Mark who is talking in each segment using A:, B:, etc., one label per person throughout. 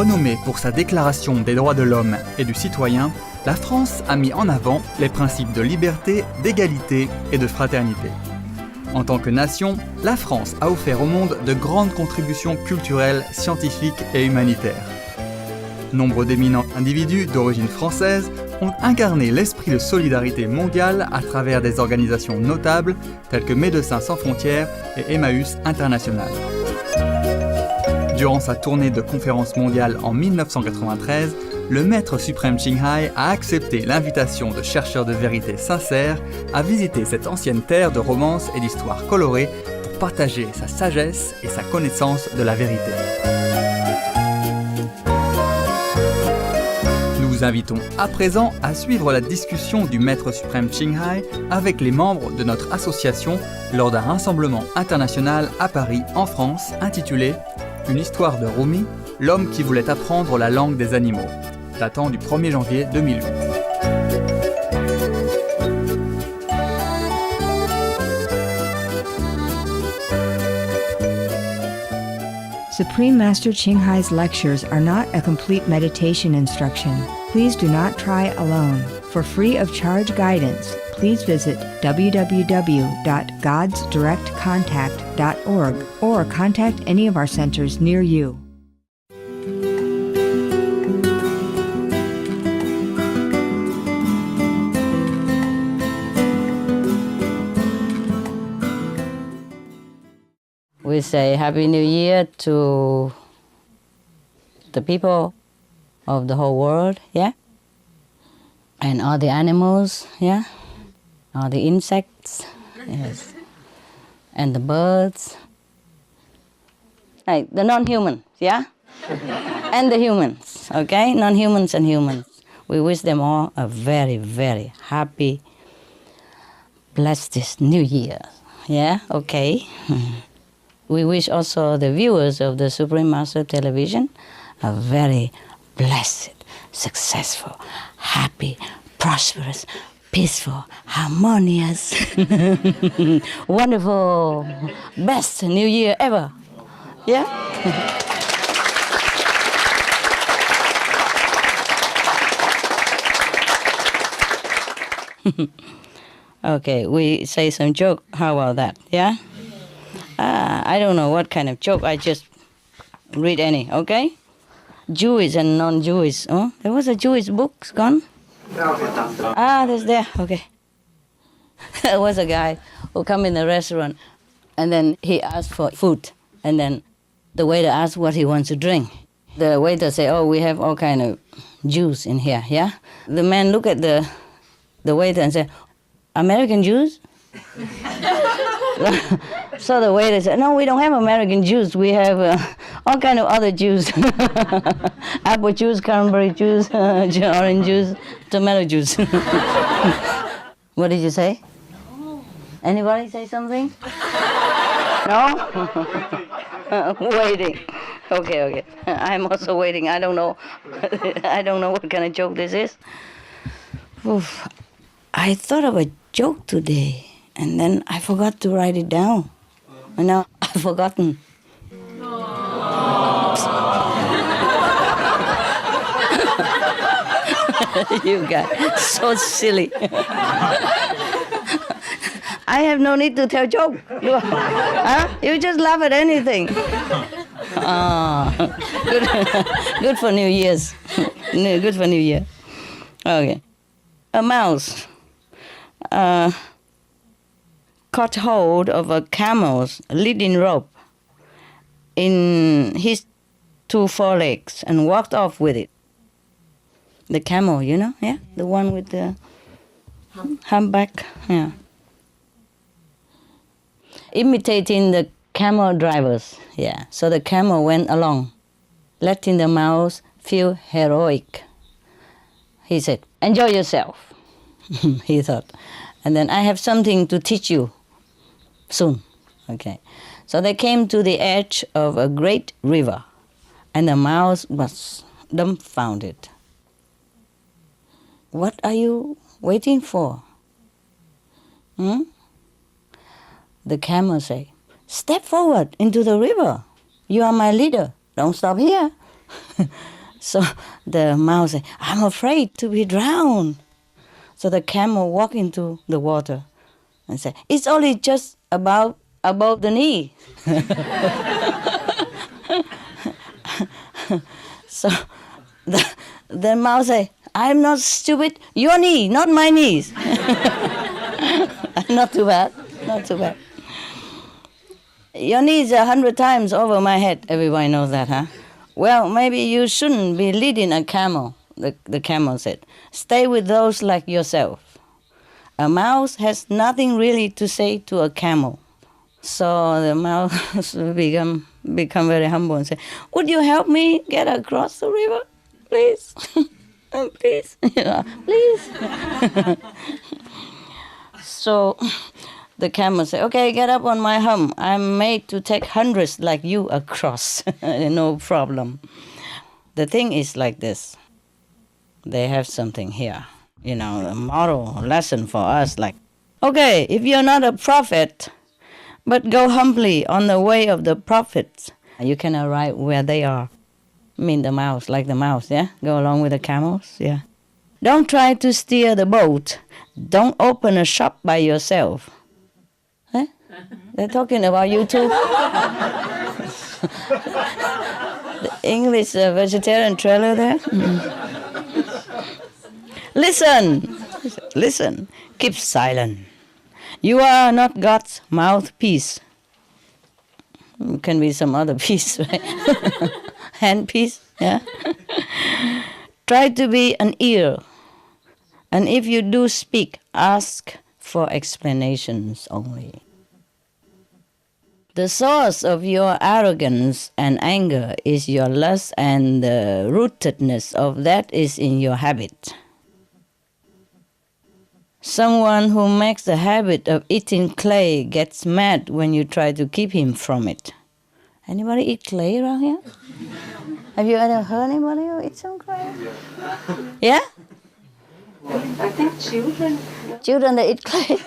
A: Renommée pour sa Déclaration des droits de l'homme et du citoyen, la France a mis en avant les principes de liberté, d'égalité et de fraternité. En tant que nation, la France a offert au monde de grandes contributions culturelles, scientifiques et humanitaires. Nombre d'éminents individus d'origine française ont incarné l'esprit de solidarité mondiale à travers des organisations notables telles que Médecins sans frontières et Emmaüs International. Durant sa tournée de conférences mondiales en 1993, le maître suprême Thanh Hải a accepté l'invitation de chercheurs de vérité sincères à visiter cette ancienne terre de romances et d'histoires colorées pour partager sa sagesse et sa connaissance de la vérité. Nous vous invitons à présent à suivre la discussion du maître suprême Thanh Hải avec les membres de notre association lors d'un rassemblement international à Paris, en France, intitulé « Une histoire de Rumi, l'homme qui voulait apprendre la langue des animaux », datant du 1er janvier 2008.
B: Supreme Master Thanh Hai's lectures are not a complete meditation instruction. Please do not try alone. For free of charge guidance, please visit www.godsdirectcontact.org or contact any of our centers near you.
C: We say Happy New Year to the people of the whole world, yeah? And all the animals, yeah? All the insects, yes. And the birds. Like the non-humans, yeah? And the humans, okay? Non-humans and humans. We wish them all a very, very happy, blessed this New Year, yeah? Okay. We wish also the viewers of the Supreme Master Television a very blessed, successful, happy, prosperous, peaceful, harmonious, wonderful, best New Year ever. Yeah? Okay, we say some joke. How about that? Yeah? I don't know what kind of joke. I just read any, okay? Jewish and non-Jewish. Oh, there was a Jewish book gone? There's there. Okay. There was a guy who come in the restaurant, and then he asked for food, and then the waiter asked what he wants to drink. The waiter say, "Oh, we have all kind of juice in here." Yeah. The man look at the waiter and say, "American juice?" So the waiter said, "No, we don't have American juice. We have all kind of other juice. Apple juice, cranberry juice, orange juice, tomato juice." What did you say? Anybody say something? No? Waiting. Okay. I'm also waiting. I don't know. I don't know what kind of joke this is. Oof. I thought of a joke today, and then I forgot to write it down. And now I've forgotten. You guys, so silly. I have no need to tell joke. Huh? You just laugh at anything. Good for New Year's. Good for New Year. Okay. A mouse caught hold of a camel's leading rope in his 2 forelegs and walked off with it. The camel, you know, yeah? The one with the humpback, yeah. Imitating the camel drivers, yeah. So the camel went along, letting the mouse feel heroic. He said, "Enjoy yourself," he thought. And then, "I have something to teach you soon." Okay. So they came to the edge of a great river, and the mouse was dumbfounded. "What are you waiting for?" The camel said, "Step forward into the river. You are my leader. Don't stop here." So the mouse said, I'm afraid to be drowned. So the camel walked into the water and said, it's only just above the knee. So the mouse said, I'm not stupid, your knee, not my knees. Not too bad, not too bad. Your knees are 100 times over my head. Everybody knows that, huh? Well, maybe you shouldn't be leading a camel, the camel said. Stay with those like yourself. A mouse has nothing really to say to a camel. So the mouse become very humble and say, would you help me get across the river, please? Please, please. So the camel said, okay, get up on my hump. I'm made to take hundreds like you across. No problem. The thing is like this. They have something here. A moral lesson for us like, okay, if you're not a prophet, but go humbly on the way of the prophets, you can arrive where they are. The mouse, like the mouse, yeah? Go along with the camels, yeah. Don't try to steer the boat. Don't open a shop by yourself. Huh? They're talking about you too. The English vegetarian trailer there. Listen, keep silent. You are not God's mouthpiece. It can be some other piece, right? Hand piece, yeah? Try to be an ear. And if you do speak, ask for explanations only. The source of your arrogance and anger is your lust, and the rootedness of that is in your habit. Someone who makes the habit of eating clay gets mad when you try to keep him from it. Anybody eat clay around here? Have you ever heard anybody who eats some clay? Yeah?
D: I think children.
C: Children, they eat clay?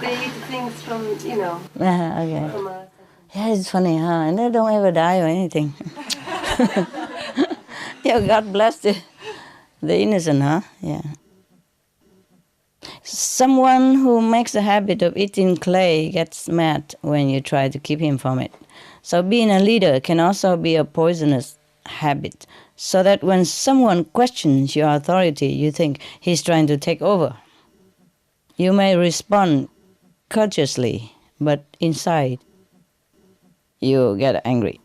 D: They eat things from,
C: Okay.
D: from a...
C: Yeah, it's funny, huh? And they don't ever die or anything. Yeah, God bless the innocent, huh? Yeah. Someone who makes a habit of eating clay gets mad when you try to keep him from it. So being a leader can also be a poisonous habit, so that when someone questions your authority, you think he's trying to take over. You may respond courteously, but inside, you get angry.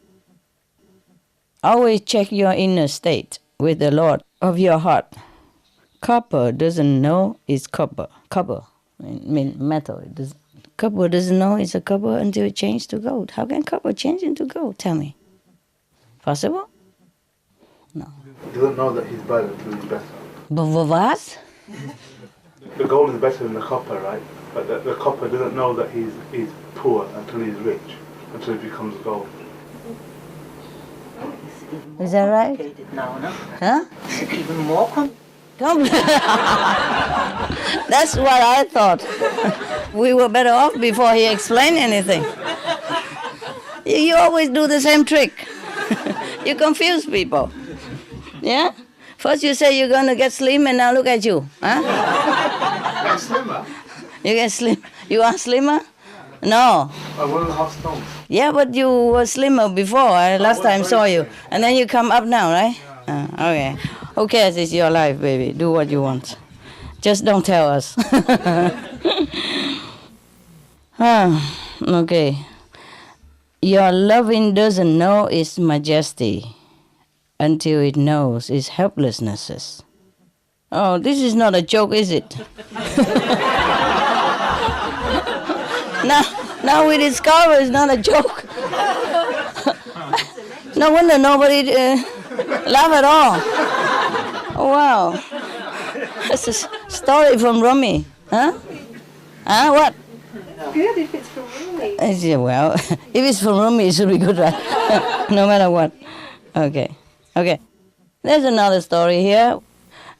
C: Always check your inner state with the Lord of your heart. Copper doesn't know it's copper. Copper, metal. Copper doesn't know it's a copper until it changes to gold. How can copper change into gold? Tell me. Possible? No.
E: He doesn't know that he's bad until he's better.
C: But what?
E: The gold is better than the copper, right? But the copper doesn't know that he's poor until he's rich, until he becomes gold.
C: Is that right?
F: Now, no?
C: Huh?
F: Even more
C: That's what I thought. We were better off before he explained anything. You always do the same trick. You confuse people. Yeah? First you say you're going to get slim, and now look at you. Huh?
E: Get slimmer?
C: You get slim. You are slimmer? No.
E: I'm 1.5 stones.
C: Yeah, but you were slimmer before. I last time saw you. And then you come up now, right? Okay. Who cares? It's your life, baby. Do what you want. Just don't tell us. Okay. Your loving doesn't know its majesty until it knows its helplessnesses. Oh, this is not a joke, is it? Now we discover it's not a joke. No wonder nobody laugh at all. Oh, wow. That's a story from Rumi. Huh? Huh? What?
D: Good if it's from Rumi.
C: Yeah, well, if it's from Rumi, it should be good, right? No matter what. Okay. There's another story here.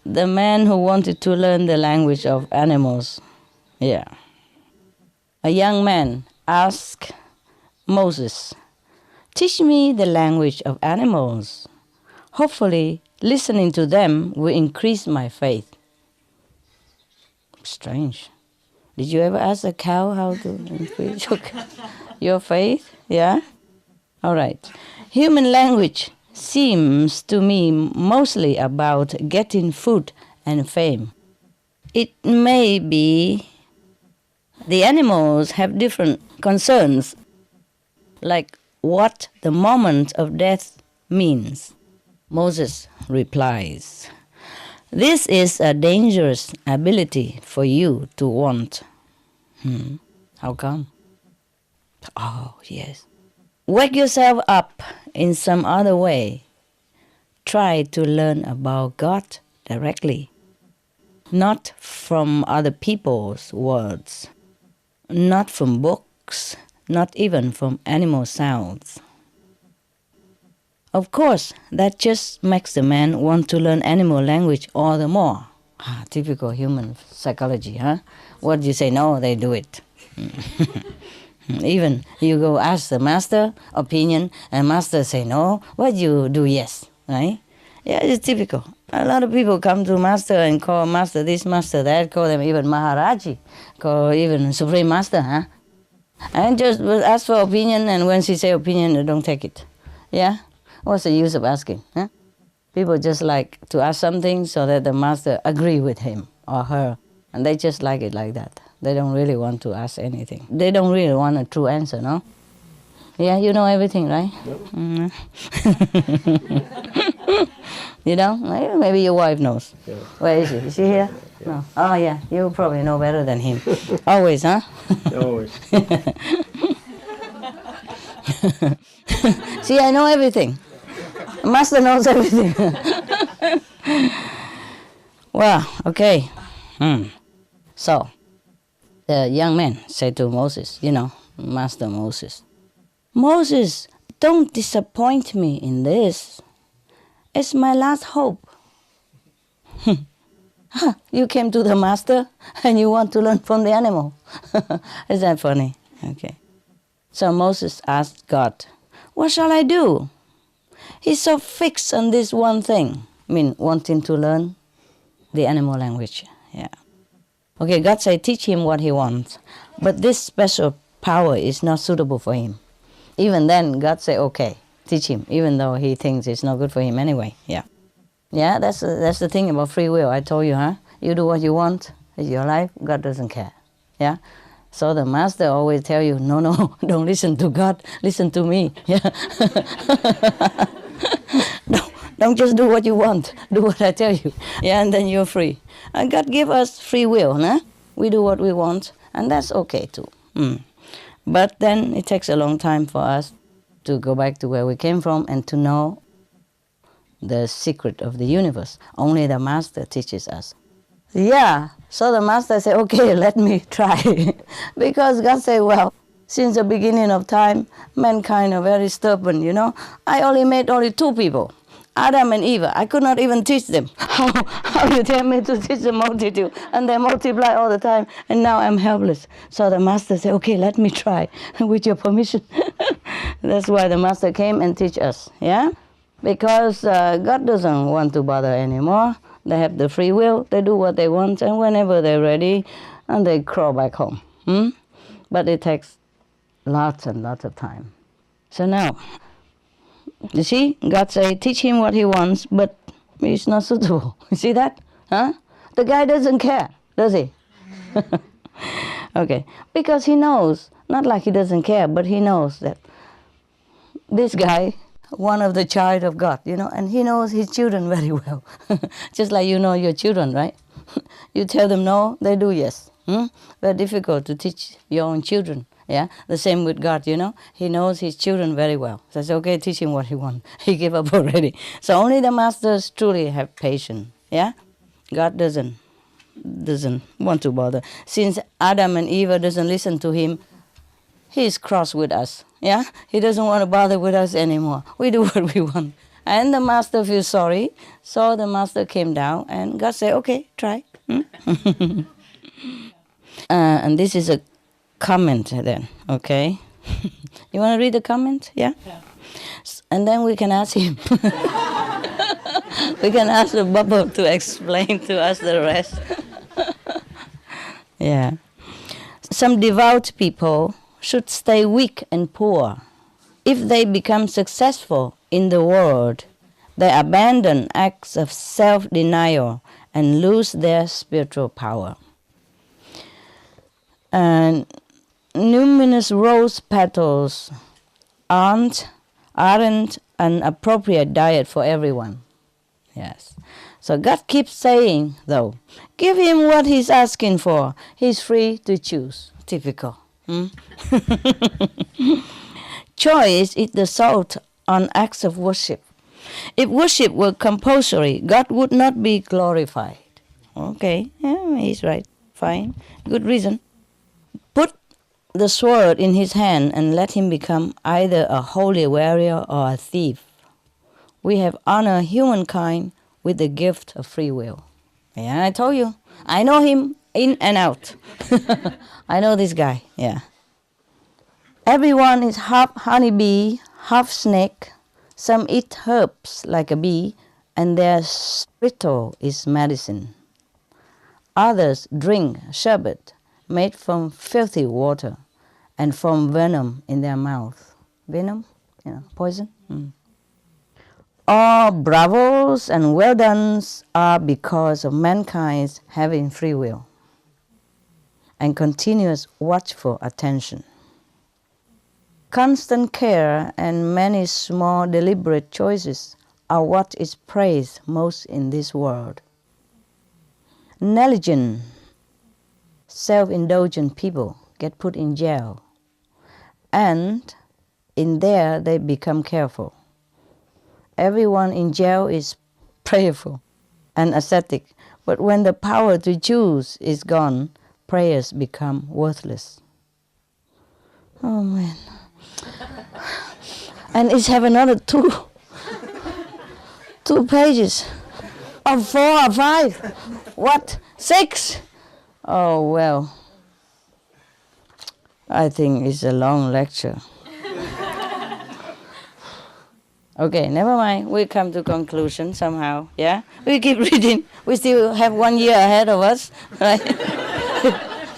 C: The man who wanted to learn the language of animals. Yeah. A young man asked Moses, teach me the language of animals. Hopefully, listening to them will increase my faith. Strange. Did you ever ask a cow how to increase your faith? Yeah? All right. Human language seems to me mostly about getting food and fame. It may be the animals have different concerns, like what the moment of death means. Moses replies, "This is a dangerous ability for you to want." How come? Oh, yes. Wake yourself up in some other way. Try to learn about God directly, not from other people's words, not from books, not even from animal sounds. Of course, that just makes the man want to learn animal language all the more. Typical human psychology, huh? What you say no, they do it. Even you go ask the master opinion, and master say no, what you do yes, right? Yeah, it's typical. A lot of people come to master and call master this, master that, call them even Maharaji, call even Supreme Master, huh? And just ask for opinion, and when she say opinion, they don't take it. Yeah? What's the use of asking? Huh? People just like to ask something so that the master agree with him or her. And they just like it like that. They don't really want to ask anything. They don't really want a true answer, no? Yeah, you know everything, right? Yep. You know? Maybe your wife knows. Yeah. Where is she? Is she here? Yeah. No. Oh, yeah. You probably know better than him. Always, huh?
F: Always.
C: See, I know everything. Master knows everything. Well, okay. So, the young man said to Moses, Master Moses, "Moses, don't disappoint me in this. It's my last hope." You came to the master and you want to learn from the animal. Is that funny? Okay. So Moses asked God, "What shall I do? He's so fixed on this one thing." Wanting to learn the animal language. Yeah. Okay, God said, teach him what he wants. But this special power is not suitable for him. Even then, God said, okay, teach him, even though he thinks it's not good for him anyway. Yeah. Yeah, that's the thing about free will. I told you, huh? You do what you want. It's your life. God doesn't care. Yeah. So the master always tell you, no, don't listen to God. Listen to me. Yeah. Don't just do what you want. Do what I tell you. Yeah, and then you're free. And God give us free will, nah? We do what we want, and that's okay too. But then it takes a long time for us to go back to where we came from and to know the secret of the universe. Only the master teaches us. Yeah, so the master said, okay, let me try. Because God said, well, since the beginning of time, mankind are very stubborn, I only made two people, Adam and Eve. I could not even teach them. How you tell me to teach the multitude? And they multiply all the time, and now I'm helpless. So the master said, okay, let me try, with your permission. That's why the master came and teach us, yeah? Because God doesn't want to bother anymore. They have the free will. They do what they want, and whenever they're ready, and they crawl back home. But it takes lots and lots of time. So now, you see, God say, teach him what he wants, but it's not suitable. You see that? Huh? The guy doesn't care, does he? Okay. Because he knows, not like he doesn't care, but he knows that this guy, one of the child of God, and he knows his children very well. Just like you know your children, right? You tell them no, they do yes. Very difficult to teach your own children. Yeah, the same with God, He knows his children very well. So it's okay, teach him what he wants. He gave up already. So only the masters truly have patience. Yeah, God doesn't want to bother. Since Adam and Eve doesn't listen to him, he's cross with us. Yeah, he doesn't want to bother with us anymore. We do what we want. And the master feels sorry. So the master came down and God said, okay, try. And this is a comment then, okay? You want to read the comment? Yeah? And then we can ask him. We can ask the bubble to explain to us the rest. Yeah. Some devout people should stay weak and poor. If they become successful in the world, they abandon acts of self-denial and lose their spiritual power. And numerous rose petals aren't an appropriate diet for everyone. Yes. So God keeps saying, though, give him what he's asking for. He's free to choose. Typical. Choice is the salt on acts of worship. If worship were compulsory, God would not be glorified. Okay, yeah, he's right. Fine. Good reason. Put the sword in his hand and let him become either a holy warrior or a thief. We have honored humankind with the gift of free will. Yeah, I told you. I know him in and out. I know this guy, yeah. Everyone is half honeybee, half snake. Some eat herbs like a bee, and their spittle is medicine. Others drink sherbet made from filthy water and from venom in their mouth. Venom? Poison? All bravos and well-dones are because of mankind's having free will and continuous watchful attention. Constant care and many small deliberate choices are what is praised most in this world. Negligent, self-indulgent people get put in jail, and in there they become careful. Everyone in jail is prayerful and ascetic, but when the power to choose is gone, prayers become worthless. Oh man. And it have another two pages. Or 4 or 5. What? 6? Oh well. I think it's a long lecture. Okay, never mind. We come to conclusion somehow, yeah? We keep reading. We still have 1 year ahead of us, right?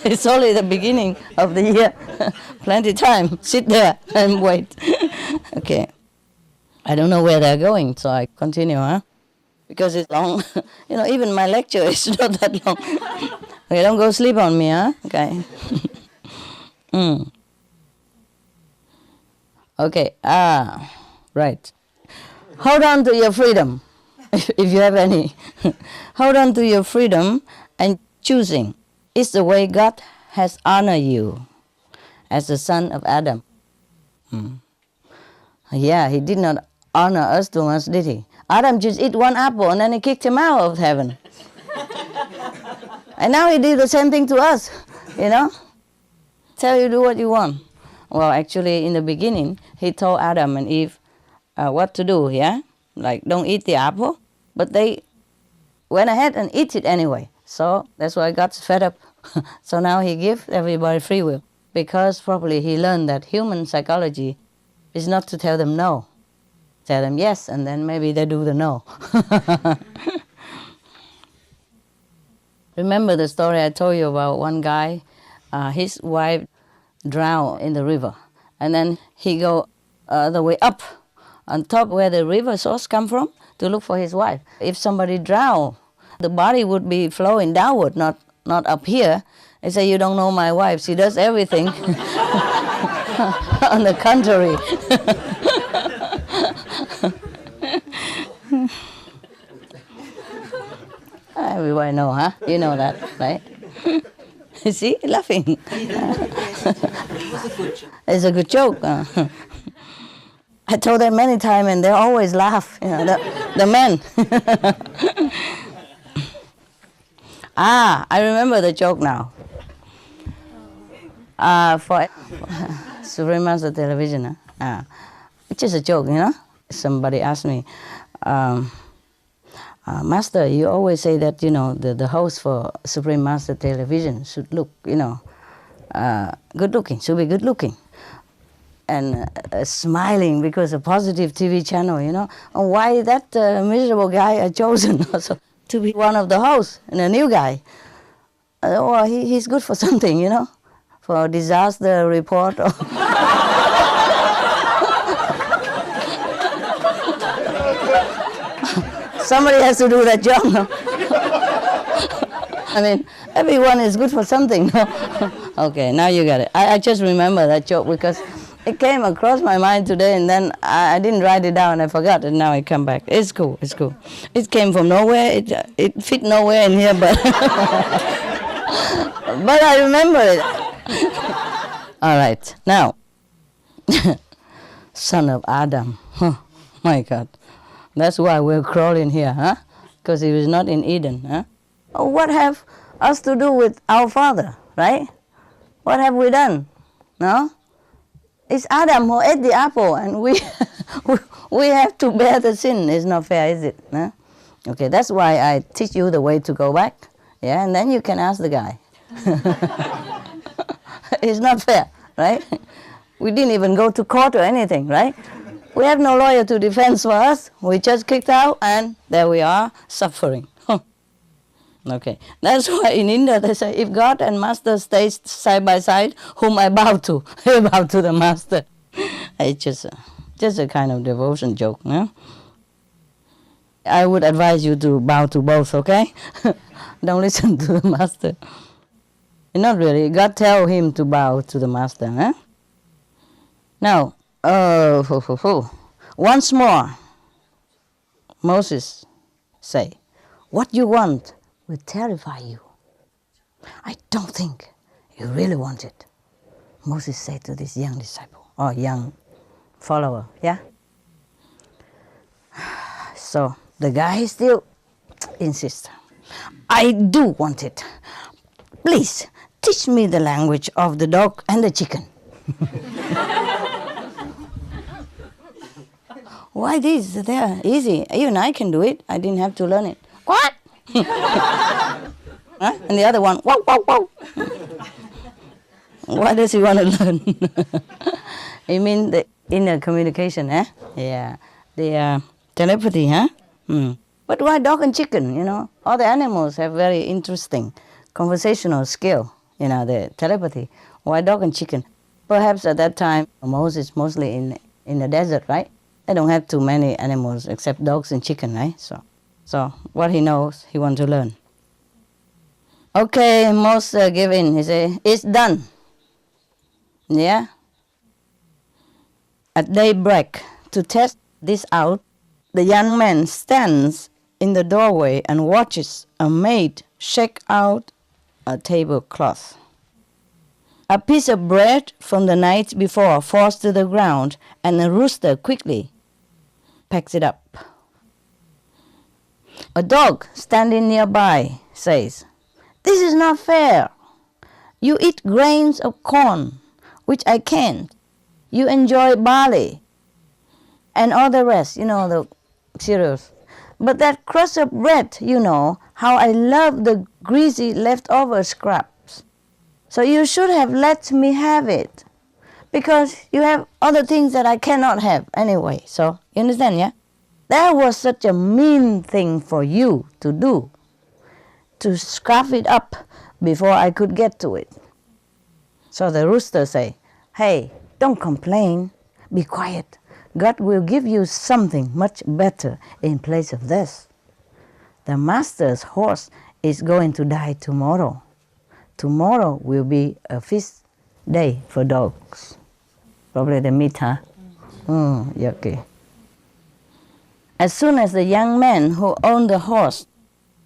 C: It's only the beginning of the year. Plenty time. Sit there and wait. Okay. I don't know where they're going, so I continue, huh? Because it's long. Even my lecture is not that long. Okay, don't go sleep on me, huh? Okay. Okay. Right. Hold on to your freedom, if you have any. Hold on to your freedom, and choosing is the way God has honored you as the son of Adam. Yeah, he did not honor us too much, did he? Adam just ate 1 apple and then he kicked him out of heaven. And now he did the same thing to us, Tell you do what you want. Well, actually, in the beginning, he told Adam and Eve what to do, yeah? Like, don't eat the apple. But they went ahead and eat it anyway. So that's why God's fed up. So now he gives everybody free will. Because probably he learned that human psychology is not to tell them no. Tell them yes, and then maybe they do the no. Remember the story I told you about one guy, his wife drowned in the river. And then he go the way up on top where the river source come from to look for his wife. If somebody drowned, the body would be flowing downward, not up here. They say, you don't know my wife, she does everything. On the contrary. Everybody know, huh? You know that, right? See, laughing. It's a good joke. I told them many times, and they always laugh. The men. I remember the joke now. For Supreme Master Television, it's just a joke, Somebody asked me, Master, you always say that, the host for Supreme Master Television should look, good looking, should be good looking. and smiling because a positive TV channel, you know. And why that miserable guy are chosen also to be one of the hosts and a new guy? Well, he's good for something, you know, for disaster report. Or somebody has to do that job, no? I mean, everyone is good for something, no? Okay, now you got it. I just remember that joke because it came across my mind today, and then I didn't write it down. I forgot, and now it come back. It's cool. It's cool. It came from nowhere. It fit nowhere in here, but but I remember it. All right, now, son of Adam. Oh, my God, that's why we're crawling here, huh? Because he was not in Eden, huh? Oh, what have us to do with our father, right? What have we done? No? It's Adam who ate the apple, and we we have to bear the sin. It's not fair, is it? No? Okay, that's why I teach you the way to go back. Yeah, and then you can ask the guy. It's not fair, right? We didn't even go to court or anything, right? We have no lawyer to defend for us. We just kicked out, and there we are, suffering. Okay, that's why in India they say, if God and Master stay side by side, whom I bow to, I bow to the Master. It's just a kind of devotion joke, no? I would advise you to bow to both, okay? Don't listen to the Master. Not really. God tell him to bow to the Master, huh? Now, once more, Moses say, what you want will terrify you. I don't think you really want it. Moses said to this young disciple, or young follower, yeah? So the guy still insists, I do want it. Please, teach me the language of the dog and the chicken. Why this? They're easy. Even I can do it. I didn't have to learn it. What? Huh? And the other one, wow, wow, wow. Why does he want to learn? You mean the inner communication, eh? Yeah. The telepathy, huh? But why dog and chicken, you know? All the animals have very interesting conversational skill, you know, the telepathy. Why dog and chicken? Perhaps at that time, Moses mostly in the desert, right? They don't have too many animals except dogs and chicken, right? So what he knows, he wants to learn. Okay, Moses give in. He say, it's done. Yeah? At daybreak, to test this out, the young man stands in the doorway and watches a maid shake out a tablecloth. A piece of bread from the night before falls to the ground, and a rooster quickly picks it up. A dog standing nearby says, this is not fair. You eat grains of corn, which I can't. You enjoy barley and all the rest, you know, the cereals. But that crust of bread, you know, how I love the greasy leftover scraps. So you should have let me have it, because you have other things that I cannot have anyway. So, you understand, yeah? That was such a mean thing for you to do, to scarf it up before I could get to it. So the rooster say, hey, don't complain, be quiet. God will give you something much better in place of this. The master's horse is going to die tomorrow. Tomorrow will be a feast day for dogs. Probably the meat, huh? Okay. As soon as the young man who owned the horse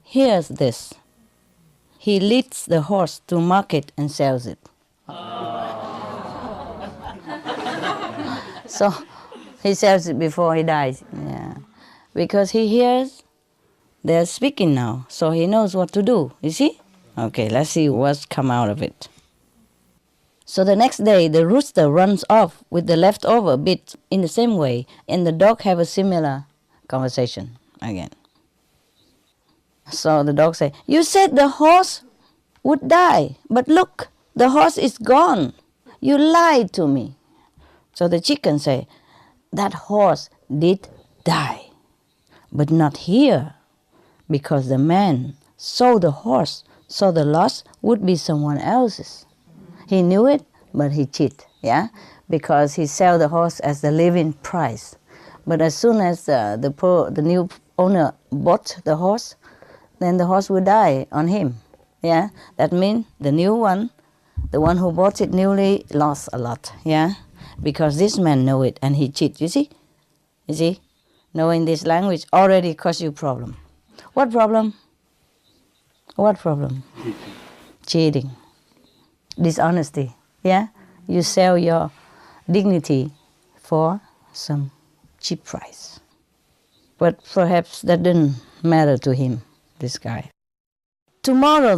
C: hears this, he leads the horse to market and sells it. So he sells it before he dies. Yeah. Because he hears they're speaking now, so he knows what to do. You see? Okay, let's see what's come out of it. So the next day, the rooster runs off with the leftover bit in the same way, and the dog have a similar conversation again. So the dog say, you said the horse would die, but look, the horse is gone. You lied to me. So the chicken say, that horse did die, but not here, because the man sold the horse, so the loss would be someone else's. He knew it, but he cheat, yeah, because he sell the horse as the living price. But as soon as the new owner bought the horse, then the horse would die on him, yeah. That means the new one, the one who bought it newly, lost a lot, yeah, because this man know it and he cheat. You see, knowing this language already cause you problem. What problem? What problem? Cheating. Dishonesty, yeah? You sell your dignity for some cheap price. But perhaps that didn't matter to him, this guy. Tomorrow,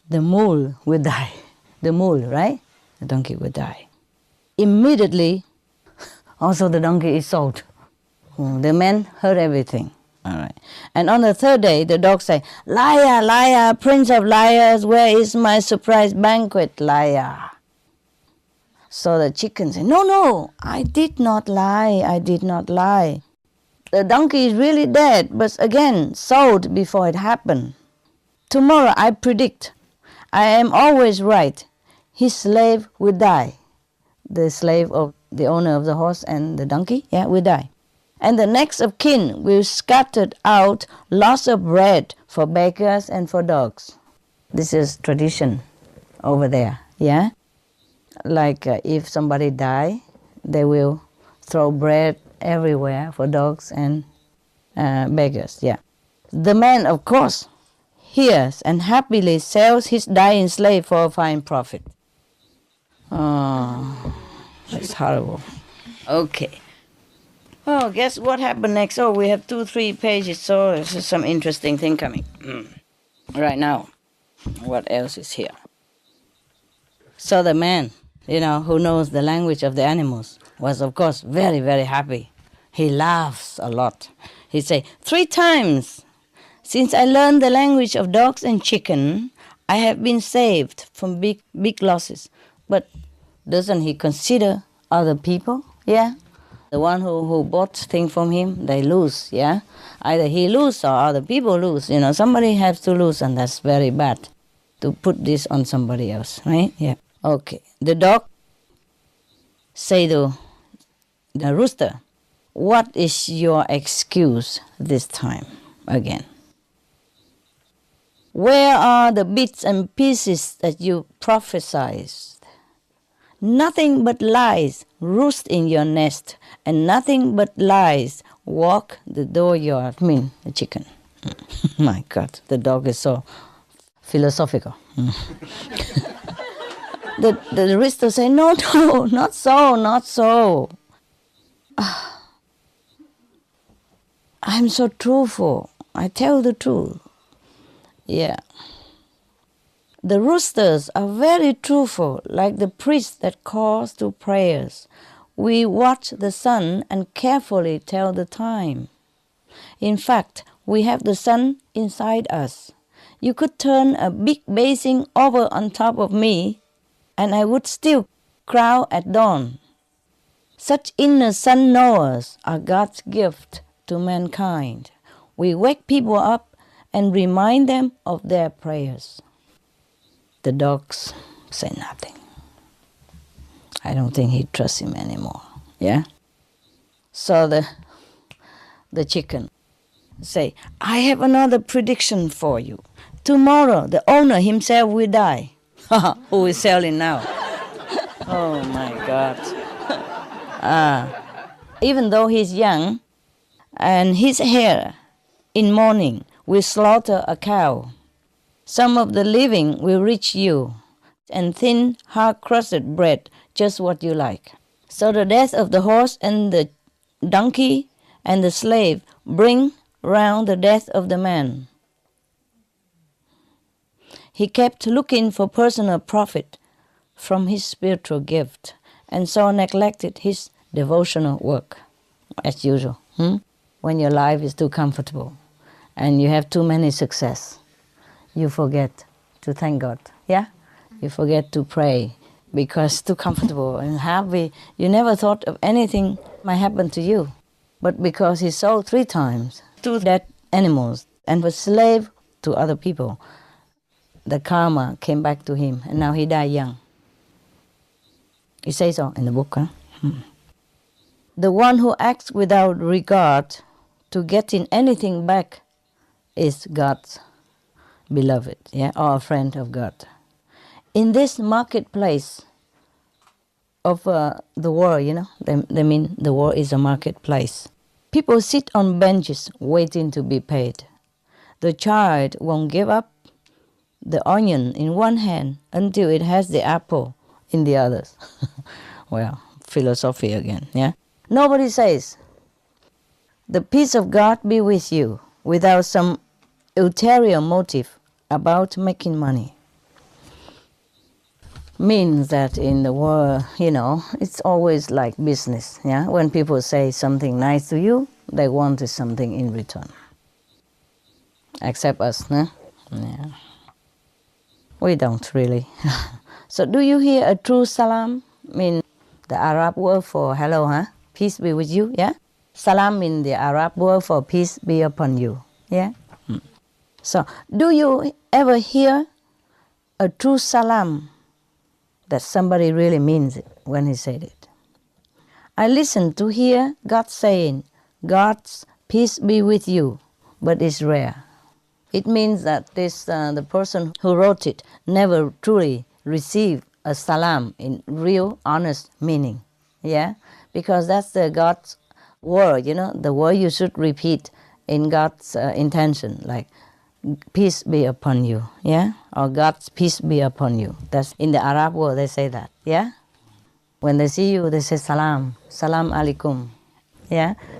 C: the mule will die. The mule, right? The donkey will die. Immediately, also the donkey is sold. The man heard everything. All right. And on the third day, the dog say, liar, liar, prince of liars, where is my surprise banquet, liar? So the chicken say, no, I did not lie. The donkey is really dead, but again, sold before it happened. Tomorrow I predict, I am always right, his slave will die. The slave of the owner of the horse and the donkey, yeah, will die. And the next of kin will scatter out lots of bread for beggars and for dogs. This is tradition over there, yeah? Like if somebody die, they will throw bread everywhere for dogs and beggars, yeah. The man, of course, hears and happily sells his dying slave for a fine profit. Oh, that's horrible. Okay. Oh, guess what happened next? Oh, we have 2-3 pages, so there's some interesting thing coming. Right now, what else is here? So the man, who knows the language of the animals, was of course very, very happy. He laughs a lot. He say, 3 times since I learned the language of dogs and chicken, I have been saved from big losses. But doesn't he consider other people? Yeah. The one who bought things from him, they lose, yeah? Either he lose or other people lose. Somebody has to lose, and that's very bad to put this on somebody else, right? Yeah. Okay. The dog say to the rooster, what is your excuse this time again? Where are the bits and pieces that you prophesied? Nothing but lies roost in your nest, and nothing but lies walk the dooryard. The chicken. My God, the dog is so philosophical. The rooster say, no, not so. I'm so truthful. I tell the truth. Yeah. The roosters are very truthful, like the priest that calls to prayers. We watch the sun and carefully tell the time. In fact, we have the sun inside us. You could turn a big basin over on top of me, and I would still crow at dawn. Such inner sun knowers are God's gift to mankind. We wake people up and remind them of their prayers. The dogs say nothing. I don't think he trusts him anymore. Yeah? So the chicken say, I have another prediction for you. Tomorrow the owner himself will die. Who is selling now? Oh my God. Even though he's young, and his hair in morning will slaughter a cow. Some of the living will reach you, and thin, hard-crusted bread, just what you like. So the death of the horse and the donkey and the slave bring round the death of the man. He kept looking for personal profit from his spiritual gift, and so neglected his devotional work, as usual. When your life is too comfortable, and you have too many success, you forget to thank God, yeah? You forget to pray. because it's too comfortable and happy. You never thought of anything might happen to you. But because he sold 3 times 2 dead animals and was slave to other people, the karma came back to him, and now he died young. He says so in the book. The one who acts without regard to getting anything back is God's beloved, or a friend of God. In this marketplace of the world, they mean the world is a marketplace. People sit on benches waiting to be paid. The child won't give up the onion in one hand until it has the apple in the others. Well, philosophy again, Nobody says, the peace of God be with you, without some ulterior motive about making money. Means that in the world, it's always like business, When people say something nice to you, they want something in return. Except us, We don't really. So do you hear a true salam? Mean the Arab word for hello, Peace be with you, Salam means the Arab word for peace be upon you, So, do you ever hear a true salam that somebody really means it when he said it? I listen to hear God saying, God's peace be with you, but it's rare. It means that the person who wrote it never truly received a salam in real, honest meaning, Because that's the God's word, the word you should repeat in God's intention, like, peace be upon you, or God's peace be upon you. That's in the Arab world, they say that, When they see you, they say salam, salam alaikum,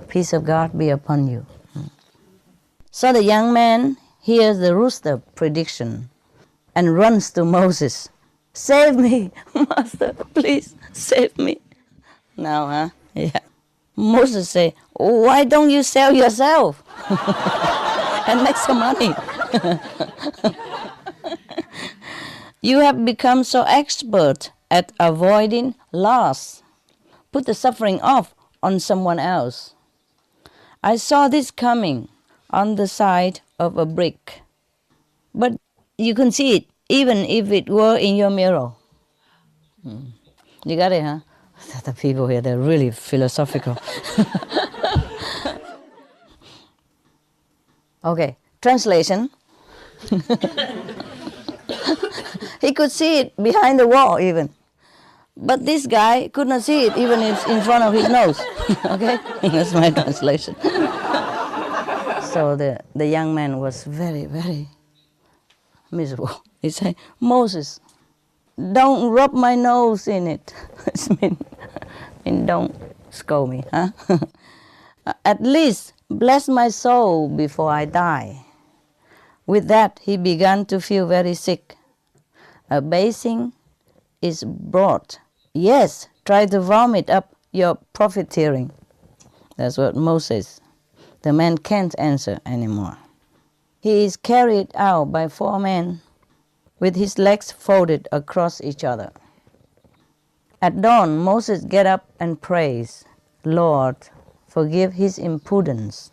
C: peace of God be upon you. So the young man hears the rooster prediction and runs to Moses. Save me, Master, please save me. Now, Moses say, why don't you sell yourself and make some money? You have become so expert at avoiding loss. Put the suffering off on someone else. I saw this coming on the side of a brick, but you can see it even if it were in your mirror. You got it, The people here, they're really philosophical. Okay, translation. He could see it behind the wall even. But this guy could not see it even in front of his nose. Okay, that's my translation. So the young man was very, very miserable. He said, Moses, don't rub my nose in it. mean don't scold me, At least bless my soul before I die. With that, he began to feel very sick. A basin is brought. Yes, try to vomit up your profiteering. That's what Moses. The man can't answer anymore. He is carried out by 4 men with his legs folded across each other. At dawn, Moses get up and prays, Lord, forgive his impudence.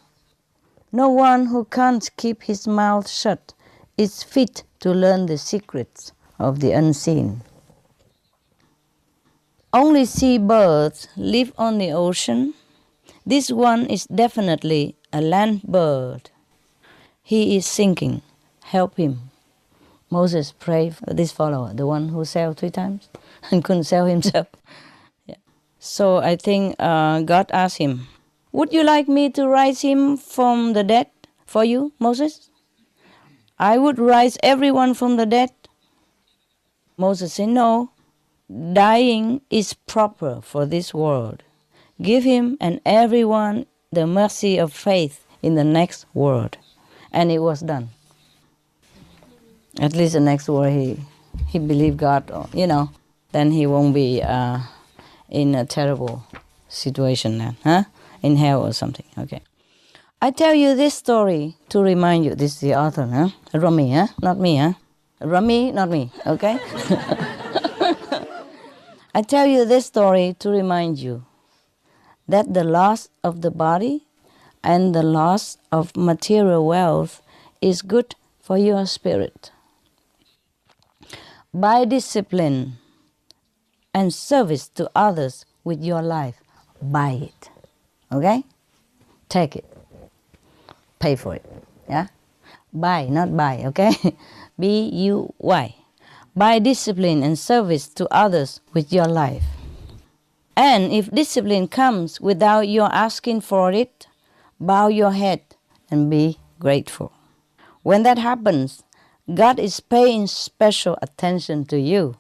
C: No one who can't keep his mouth shut is fit to learn the secrets of the unseen. Only sea birds live on the ocean. This one is definitely a land bird. He is sinking. Help him. Moses prayed for this follower, the one who sailed 3 times and couldn't sail himself. So I think God asked him, would you like me to rise him from the dead for you, Moses? I would rise everyone from the dead. Moses said, no, dying is proper for this world. Give him and everyone the mercy of faith in the next world. And it was done. At least the next world he believed God, then he won't be in a terrible situation then, in hell or something, okay. I tell you this story to remind you, this is the author, Rumi, not me, Rumi, not me, okay. I tell you this story to remind you that the loss of the body and the loss of material wealth is good for your spirit. By discipline and service to others with your life, buy it. Okay? Take it. Pay for it. Yeah? Buy, not buy, okay? B-U-Y. By discipline and service to others with your life. And if discipline comes without your asking for it, bow your head and be grateful. When that happens, God is paying special attention to you.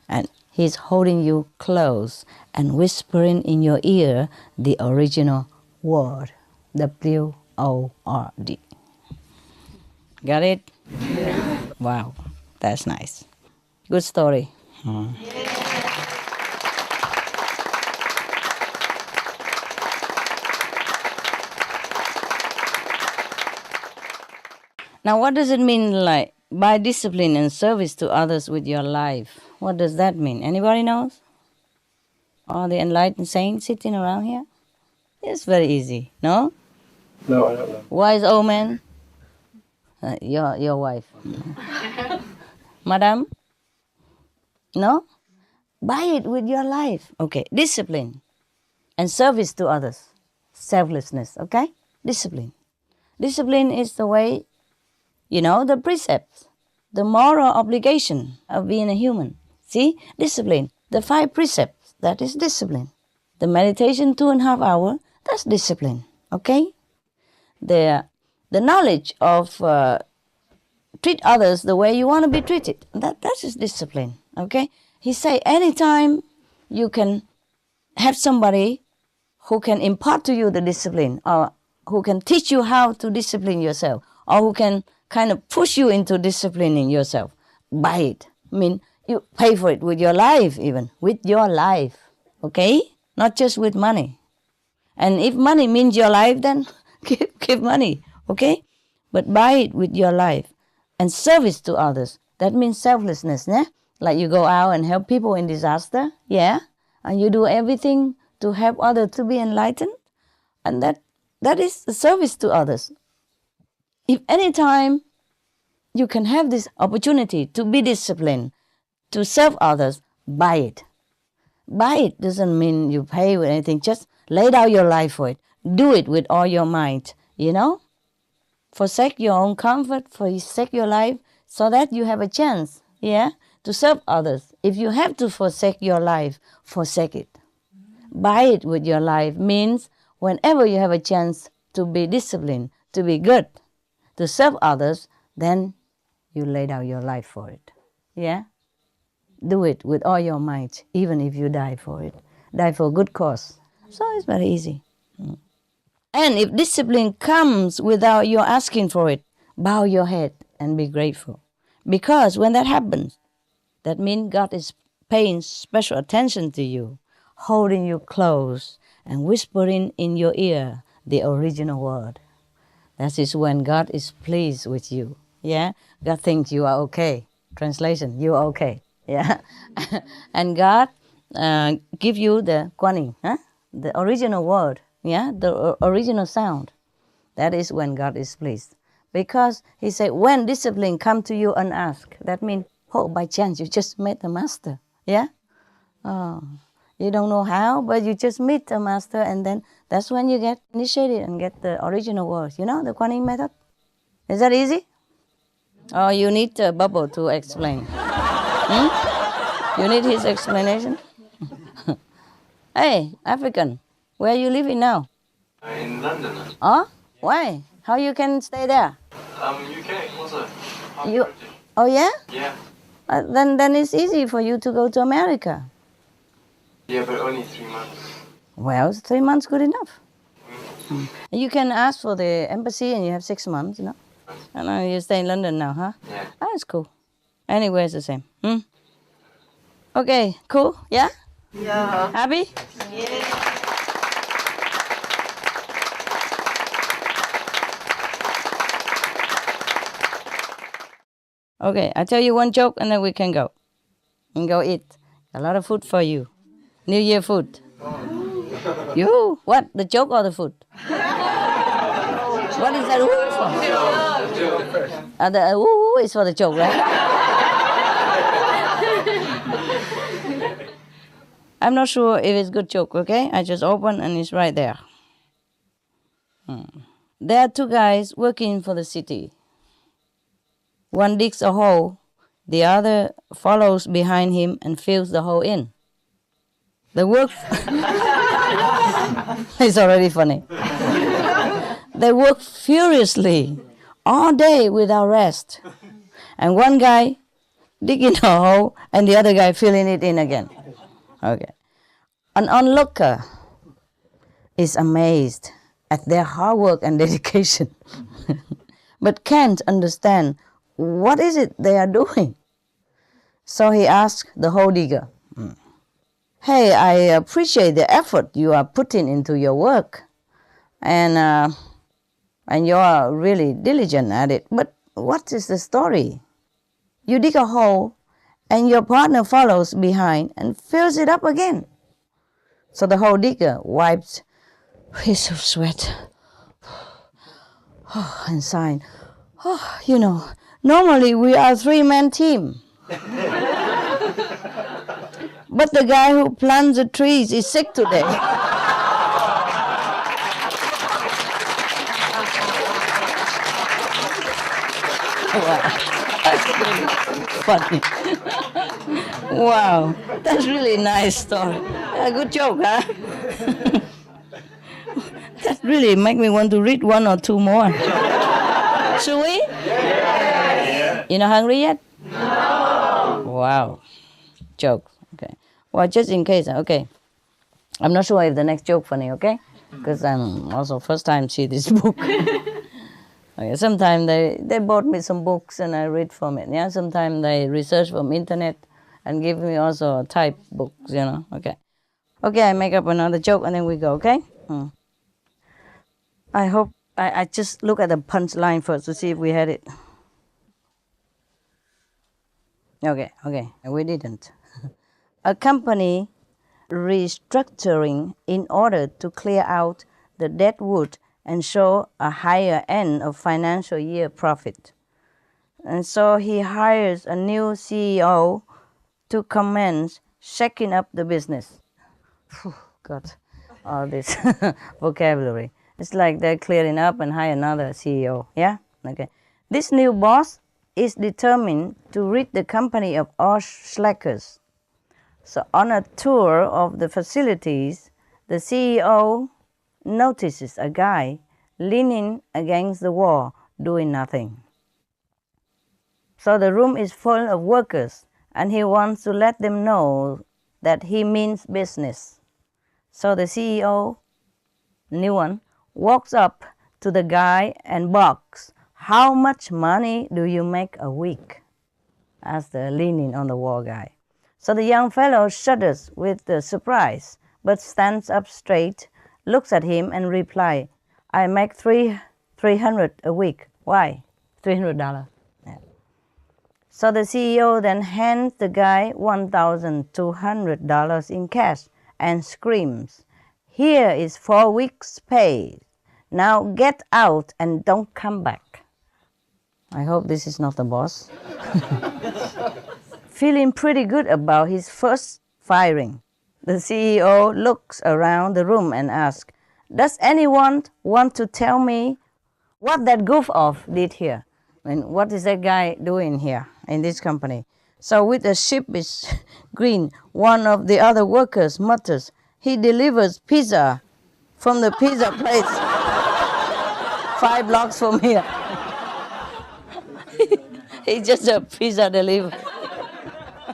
C: And He's holding you close and whispering in your ear the original word. W-O-R-D. Got it? Yeah. Wow, that's nice. Good story. Now, what does it mean, like, by discipline and service to others with your life? What does that mean? Anybody knows? All the enlightened saints sitting around here? It's very easy, no?
E: No, I don't know.
C: Wise old man? Your wife. Madam? No? Buy it with your life. Okay, discipline and service to others. Selflessness, okay? Discipline. Discipline is the way, the precepts, the moral obligation of being a human. See? Discipline. The 5 precepts, that is discipline. The meditation 2.5 hours, that's discipline, okay? The knowledge of treat others the way you want to be treated, that is discipline, okay? He say anytime you can have somebody who can impart to you the discipline, or who can teach you how to discipline yourself, or who can kind of push you into disciplining yourself, buy it. I mean, you pay for it with your life, even with your life, okay? Not just with money. And if money means your life, then give money, okay? But buy it with your life. And service to others, that means selflessness, né? Like you go out and help people in disaster, yeah? And you do everything to help others to be enlightened. And that is a service to others. If any time you can have this opportunity to be disciplined, to serve others, buy it. Buy it doesn't mean you pay with anything. Just lay down your life for it. Do it with all your might, Forsake your own comfort, forsake your life, so that you have a chance, to serve others. If you have to forsake your life, forsake it. Buy it with your life means whenever you have a chance to be disciplined, to be good, to serve others, then you lay down your life for it. Yeah? Do it with all your might, even if you die for it. Die for a good cause. So it's very easy. And if discipline comes without your asking for it, bow your head and be grateful. Because when that happens, that means God is paying special attention to you, holding you close and whispering in your ear the original word. That is when God is pleased with you. Yeah? God thinks you are okay. Translation, you are okay. Yeah? And God give you the guanyin, the original word. Yeah, the original sound. That is when God is pleased. Because He said, when discipline come to you unasked, that means, by chance you just met the master. Yeah? Oh, you don't know how, but you just meet the master, and then that's when you get initiated and get the original words. The guanyin method? Is that easy? Or you need a bubble to explain? You need his explanation? Hey, African. Where are you living now?
F: In London.
C: Oh, why? How you can stay there?
F: UK also.
C: Oh yeah?
F: Yeah.
C: Then it's easy for you to go to America.
F: Yeah, but only 3 months.
C: Well, 3 months good enough. You can ask for the embassy and you have 6 months, And you stay in London now, huh?
F: Yeah.
C: That's cool. Anywhere it's the same. Okay, cool? Yeah?
D: Yeah.
C: Happy?
D: Yeah.
C: Okay, I'll tell you one joke and then we can go. And go eat. A lot of food for you. New Year food. You? What? The joke or the food? What is that ooh for? The ooh is for the joke, right? I'm not sure if it's good joke, okay? I just open and it's right there. There are two guys working for the city. One digs a hole, the other follows behind him and fills the hole in. The work... It's already funny. They work furiously all day without rest. And one guy digging a hole and the other guy filling it in again. Okay. An onlooker is amazed at their hard work and dedication, but can't understand what is it they are doing. So he asked the hole digger, "Hey, I appreciate the effort you are putting into your work, and you are really diligent at it, but what is the story? You dig a hole, and your partner follows behind and fills it up again." So the hole digger wiped his sweat and sighed. Normally we are a 3-man team. But the guy who plants the trees is sick today. Wow. That's really funny. Wow, that's really nice story. Good joke, huh? That really make me want to read one or two more. Should we? Yeah. You're not hungry yet? No. Wow. Joke. Okay. Well, just in case, okay. I'm not sure if the next joke funny, okay? Because I'm also first time see this book. Okay. Sometimes they bought me some books and I read from it. Yeah. Sometimes they research from internet and give me also type books, Okay. Okay, I make up another joke and then we go, okay? I hope I just look at the punchline first to see if we had it. Okay, we didn't. A company restructuring in order to clear out the dead wood and show a higher end of financial year profit. And so he hires a new CEO to commence shaking up the business. God, all this vocabulary. It's like they're clearing up and hire another CEO, yeah? Okay. This new boss is determined to rid the company of all slackers. So on a tour of the facilities, the CEO notices a guy leaning against the wall, doing nothing. So the room is full of workers, and he wants to let them know that he means business. So the CEO, new one, walks up to the guy and barks, "How much money do you make a week?" asked the leaning on the wall guy. So the young fellow shudders with surprise, but stands up straight, looks at him and replies, "I make $300 a week." Why? $300. Yeah. So the CEO then hands the guy $1,200 in cash and screams, "Here is 4 weeks' pay. Now get out and don't come back." I hope this is not the boss. Feeling pretty good about his first firing, the CEO looks around the room and asks, "Does anyone want to tell me what that goof-off did here? What is that guy doing here in this company?" So with a sheepish grin, one of the other workers mutters, "He delivers pizza from the pizza place 5 blocks from here." He's just a pizza delivery.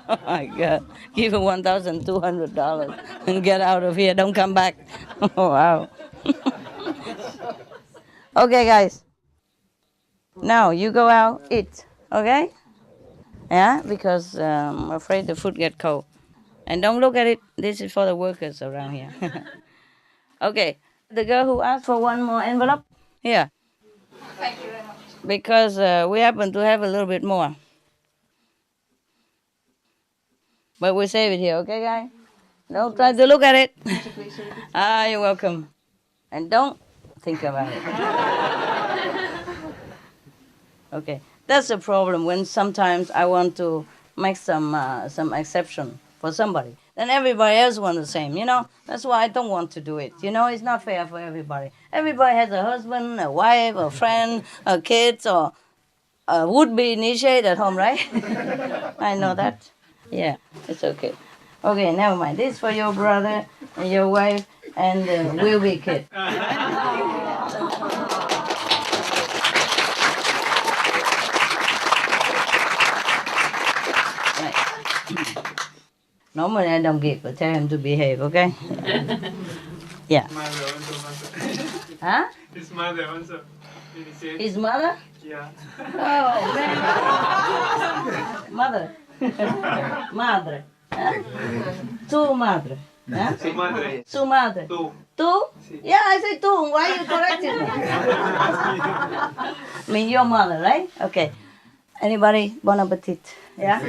C: Oh my God. Give him $1,200 and get out of here. Don't come back. Oh, wow. Okay, guys. Now you go out, eat. Okay? Yeah, because I'm afraid the food get cold. And don't look at it. This is for the workers around here. Okay. The girl who asked for one more envelope? Here.
D: Thank you very much.
C: Because we happen to have a little bit more. But we'll save it here, okay, guys? Don't try to look at it. You're welcome. And don't think about it. Okay, that's the problem when sometimes I want to make some exception for somebody. Then everybody else wants the same, you know? That's why I don't want to do it. You know, it's not fair for everybody. Everybody has a husband, a wife, a friend, a kids, or a would-be initiate at home, right? I know that. Yeah, it's okay. Okay, never mind. This is for your brother and your wife and the will-be kid. Right. Normally I don't give, but tell him to behave, okay? Yeah. Huh?
F: His mother also.
C: His mother?
F: Yeah.
C: Oh, man. Mother. Madre. Huh? Tu madre. Huh?
F: Su madre.
C: Su madre.
F: Tú.
C: Tu? Yeah, I say tu. Why you correcting me? I mean your mother, right? Okay. Anybody? Bon appetit. Yeah?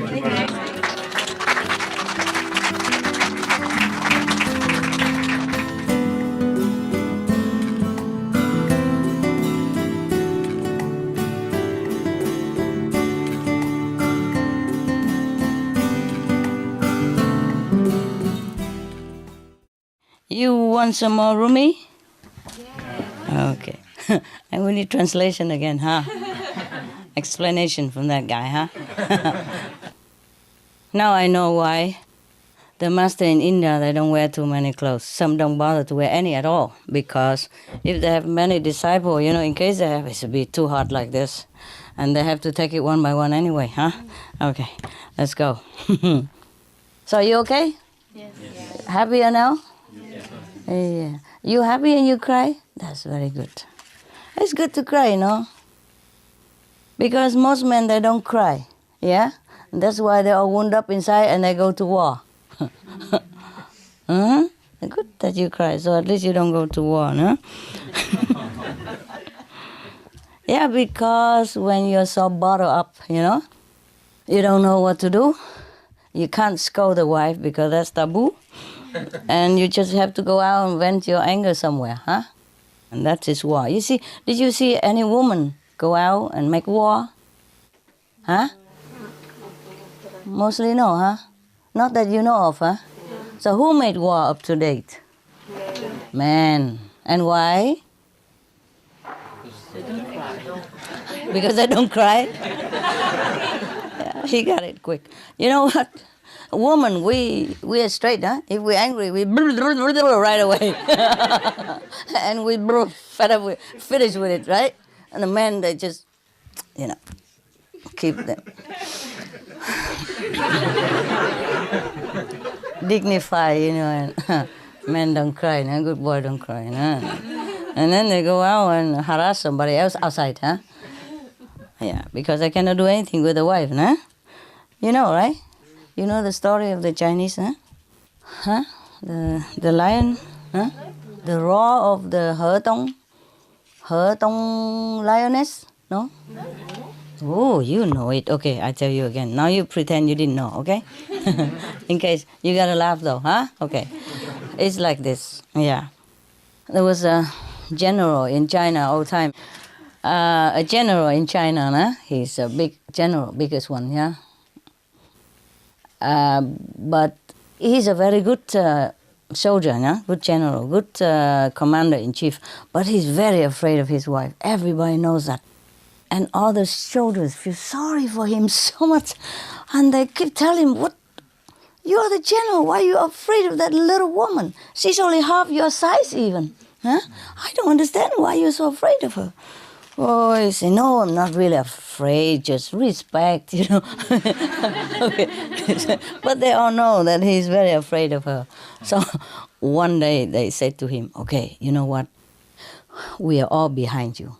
C: You want some more Rumi? Yeah. Okay. And we need translation again, huh? Explanation from that guy, huh? Now I know why the master in India, they don't wear too many clothes. Some don't bother to wear any at all, because if they have many disciples, you know, in case they have, it's a bit too hot like this, and they have to take it one by one anyway, huh? Okay, let's go. So you okay?
D: Yes.
C: Happier now? Yeah. You happy and you cry? That's very good. It's good to cry, you know? Because most men, they don't cry, yeah? And that's why they're all wound up inside and they go to war. Good that you cry, so at least you don't go to war, no? Yeah, because when you're so bottled up, you know, you don't know what to do. You can't scold the wife because that's taboo. And you just have to go out and vent your anger somewhere, huh? And that is war. You see, did you see any woman go out and make war? Huh? Mostly no, huh? Not that you know of, huh? So who made war up to date? Men. And why? Because they don't cry. Yeah, he got it quick. You know what? A woman, we are straight, huh? If we're angry, we right away. And we fed up with, finish with it, right? And the men, they just, you know, keep them. Dignify, you know, and men don't cry, no? Good boy don't cry, no? And then they go out and harass somebody else outside, huh? Yeah, because they cannot do anything with the wife, no? You know, right? You know the story of the Chinese, huh? Huh? The lion, huh? The roar of the He Tong lioness, no? Oh, you know it. Okay, I tell you again. Now you pretend you didn't know, okay? In case, you gotta laugh though, huh? Okay. It's like this, yeah. There was a general in China all the time. A general in China, huh? He's a big general, biggest one, yeah? But he's a very good soldier, yeah? Good general, good commander-in-chief. But he's very afraid of his wife. Everybody knows that. And all the soldiers feel sorry for him so much. And they keep telling him, "What? You're the general. Why are you afraid of that little woman? She's only half your size even. Huh? I don't understand why you're so afraid of her." Oh, he said, "No, I'm not really afraid, just respect, you know." Okay. But they all know that he's very afraid of her. So one day they said to him, "Okay, you know what? We are all behind you.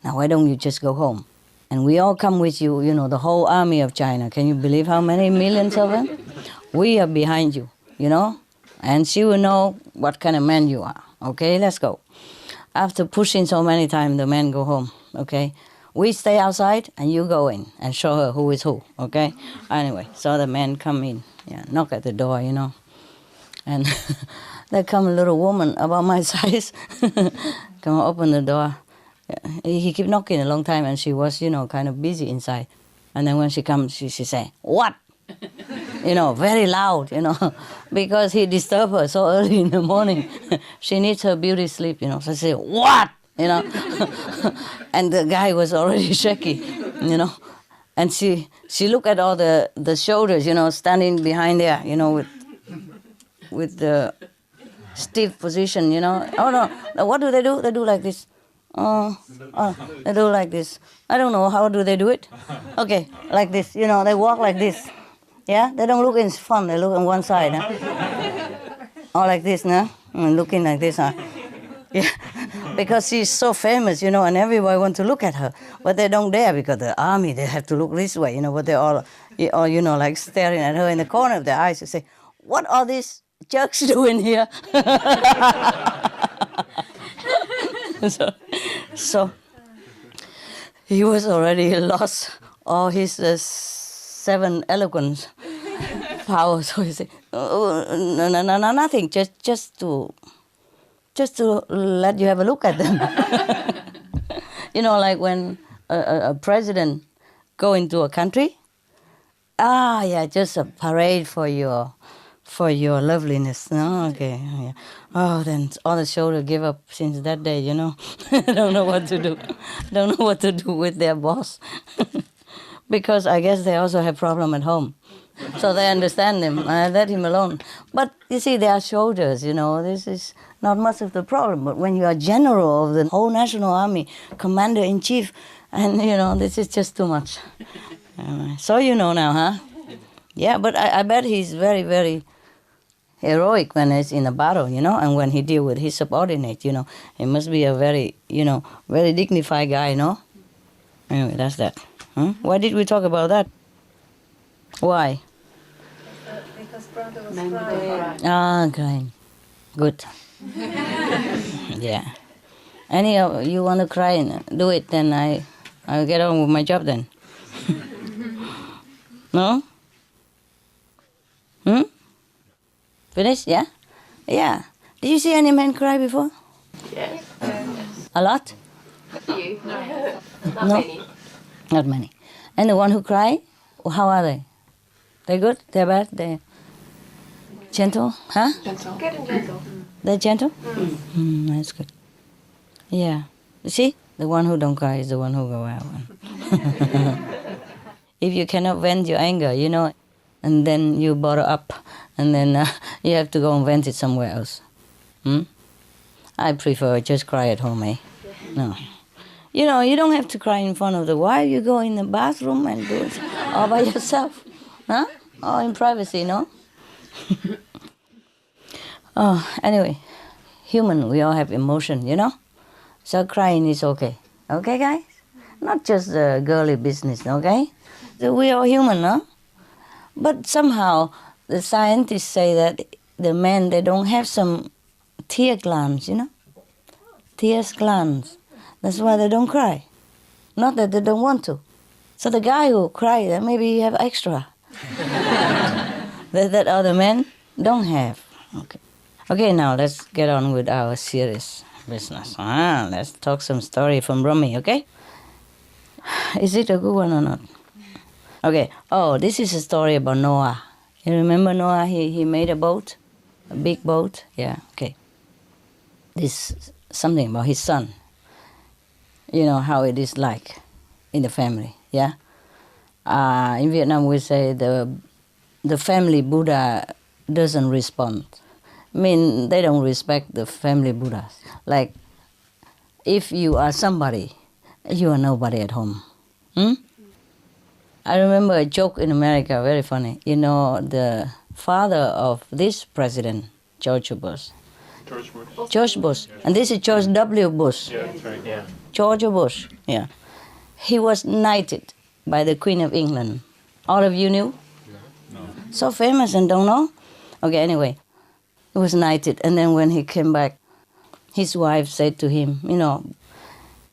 C: Now why don't you just go home? And we all come with you, you know, the whole army of China. Can you believe how many millions of them? We are behind you, you know? And she will know what kind of man you are. Okay, let's go." After pushing so many times, the men go home, okay? we stay outside and you go in and show her who is who, okay? Anyway, so the men come in, knock at the door, and there come a little woman about my size, come open the door. He kept knocking a long time, and she was, kind of busy inside. And then when she comes, she say, "What?" Very loud, because he disturbed her so early in the morning. She needs her beauty sleep, so she say, "What?" And the guy was already shaky, And she looked at all the shoulders, standing behind there, with the stiff position, Oh no, what do? They do like this. They do like this. I don't know, how do they do it? Okay, like this, they walk like this. Yeah, they don't look in front, they look on one side. Huh? Or like this, no? Looking like this, huh? Yeah, because she's so famous, and everybody wants to look at her. But they don't dare because the army, they have to look this way, but they're all like staring at her in the corner of their eyes to say, "What are these jerks doing here?" So he was already lost all his 7 eloquence power. So he said, "No, nothing. Just to let you have a look at them." Like when a president go into a country. Just a parade for your loveliness. No, okay. Yeah. Oh, then all the shoulder give up since that day. Don't know what to do. Don't know what to do with their boss, because I guess they also have problem at home. So they understand him. I let him alone. But you see, their shoulders. This is not much of the problem. But when you are general of the whole national army, commander in chief, and this is just too much. So now, huh? Yeah, but I bet he's very, very heroic when he's in a battle, and when he deal with his subordinate, he must be a very, very dignified guy, no? Anyway, that's that. Huh? Why did we talk about that? Why?
D: Because brother was crying.
C: Crying. Good. Yeah. Any of you want to cry and do it, then I'll get on with my job then. No? Finish? Yeah? Yeah. Did you see any men cry before?
G: Yes.
C: A lot?
G: A few. No. Not
C: No?
G: many.
C: Not many. And the one who cry, how are they? They good? They're bad? They're gentle? Huh?
G: Gentle. Good and gentle.
C: They're gentle? That's good. Yeah. You see? The one who don't cry is the one who go out. If you cannot vent your anger, and then you bottle up, and then you have to go and vent it somewhere else. I prefer just cry at home, eh? No. You don't have to cry in front of the wife. You go in the bathroom and do it all by yourself. Huh? Or in privacy, no? Anyway, human, we all have emotion, So crying is okay. Okay, guys? Not just a girly business, okay? So we are human, no? But somehow the scientists say that the men, they don't have some tear glands, Tears glands. That's why they don't cry. Not that they don't want to. So the guy who cries, maybe he have extra. that other men don't have. Okay, now let's get on with our serious business. Let's talk some story from Rumi, okay? Is it a good one or not? Okay. Oh, this is a story about Noah. You remember Noah? He made a boat, a big boat. Yeah. Okay. This something about his son. How it is like in the family. Yeah. In Vietnam, we say the family Buddha doesn't respond. They don't respect the family Buddhas. Like, if you are somebody, you are nobody at home. I remember a joke in America, very funny. The father of this president, George Bush. George Bush. And this is George W. Bush.
F: Yeah, that's right, yeah.
C: George Bush, yeah. He was knighted by the Queen of England. All of you knew? No. So famous and don't know? Okay, anyway. He was knighted. And then when he came back, his wife said to him,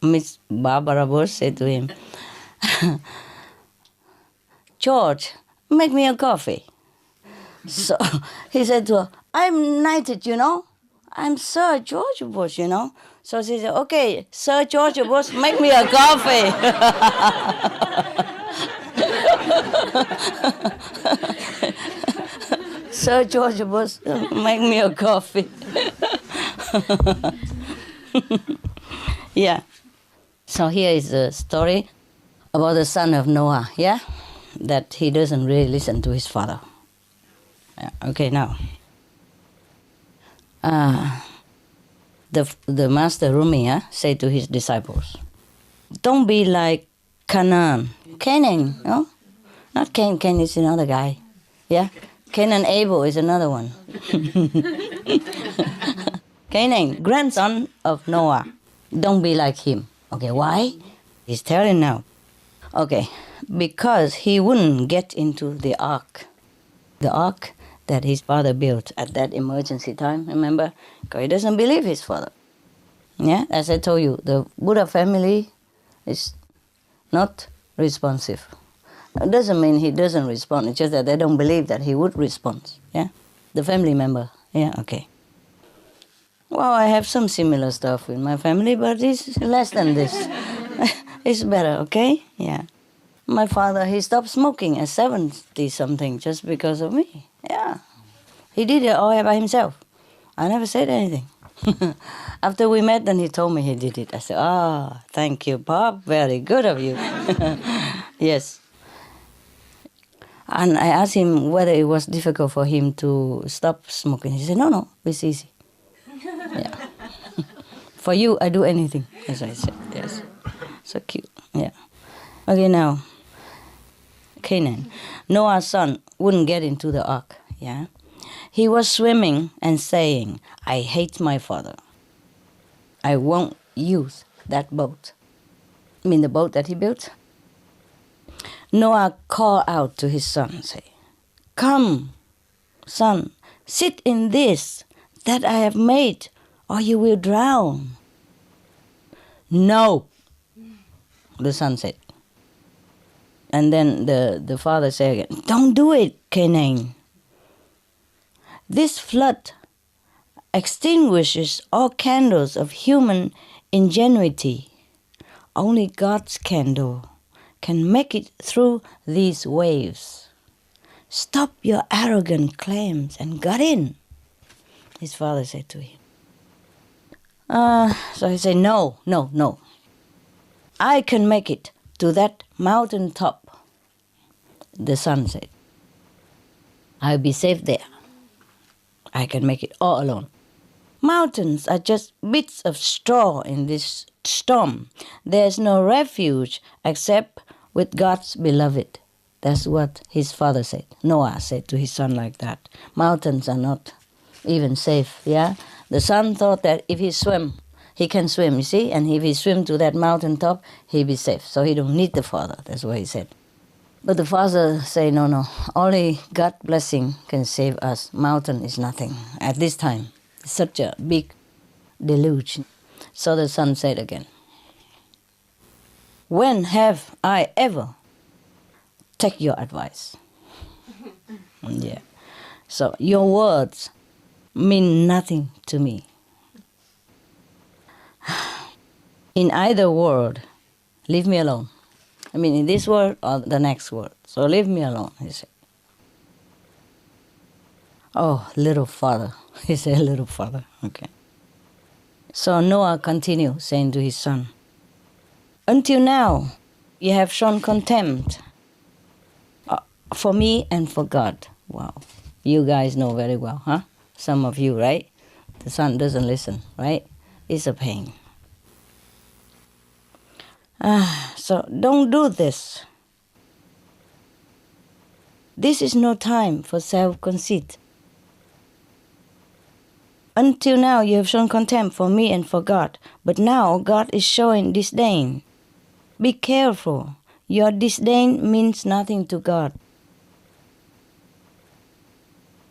C: Miss Barbara Bush said to him, George, make me a coffee. So he said to her, I'm knighted, you know. I'm Sir George Bush, you know. So she said, okay, Sir George Bush, make me a coffee. Sir George Bush, make me a coffee. Yeah. So here is the story about the son of Noah, yeah? That he doesn't really listen to his father. Yeah, okay, now. The master Rumi said to his disciples, don't be like Canaan, no? Not Cain, Cain is another guy. Yeah? Cain and Abel is another one. Canaan, grandson of Noah. Don't be like him. Okay, why? He's telling now. Okay, because he wouldn't get into the ark. The ark that his father built at that emergency time, remember? Because he doesn't believe his father. Yeah, as I told you, the Buddha family is not responsive. It doesn't mean he doesn't respond, it's just that they don't believe that he would respond. Yeah, the family member. Yeah, okay. Well, I have some similar stuff with my family, but it's less than this. It's better, okay? Yeah. My father, he stopped smoking at 70-something just because of me. Yeah. He did it all by himself. I never said anything. After we met, then he told me he did it. I said, thank you, Bob. Very good of you. Yes. And I asked him whether it was difficult for him to stop smoking. He said, no, it's easy. Yeah. For you, I do anything, as I said. Yes. So cute. Yeah. Okay, now. Canaan. Noah's son wouldn't get into the ark. Yeah. He was swimming and saying, I hate my father. I won't use that boat. I mean the boat that he built. Noah called out to his son, say, come, son, sit in this that I have made, or you will drown. No, the son said. And then the father said again, don't do it, Canaan. This flood extinguishes all candles of human ingenuity. Only God's candle can make it through these waves. Stop your arrogant claims and get in, his father said to him. So he said, no. I can make it to that mountain top, the son said. I'll be safe there. I can make it all alone. Mountains are just bits of straw in this storm. There's no refuge except with God's beloved. That's what his father said. Noah said to his son like that. Mountains are not even safe, yeah? The son thought that if he swim, he can swim, you see? And if he swim to that mountain top, he'll be safe. So he don't need the father. That's what he said. But the father said, no. Only God's blessing can save us. Mountain is nothing. At this time, it's such a big deluge. So the son said again, when have I ever take your advice? Yeah. So your words mean nothing to me. In either world, leave me alone. I mean, in this world or the next world. So leave me alone, he said. Oh, little father. He said, little father. Okay. So Noah continued saying to his son, until now, you have shown contempt for me and for God. Wow. You guys know very well, huh? Some of you, right? The son doesn't listen, right? It's a pain. So don't do this. This is no time for self-conceit. Until now you have shown contempt for me and for God, but now God is showing disdain. Be careful. Your disdain means nothing to God.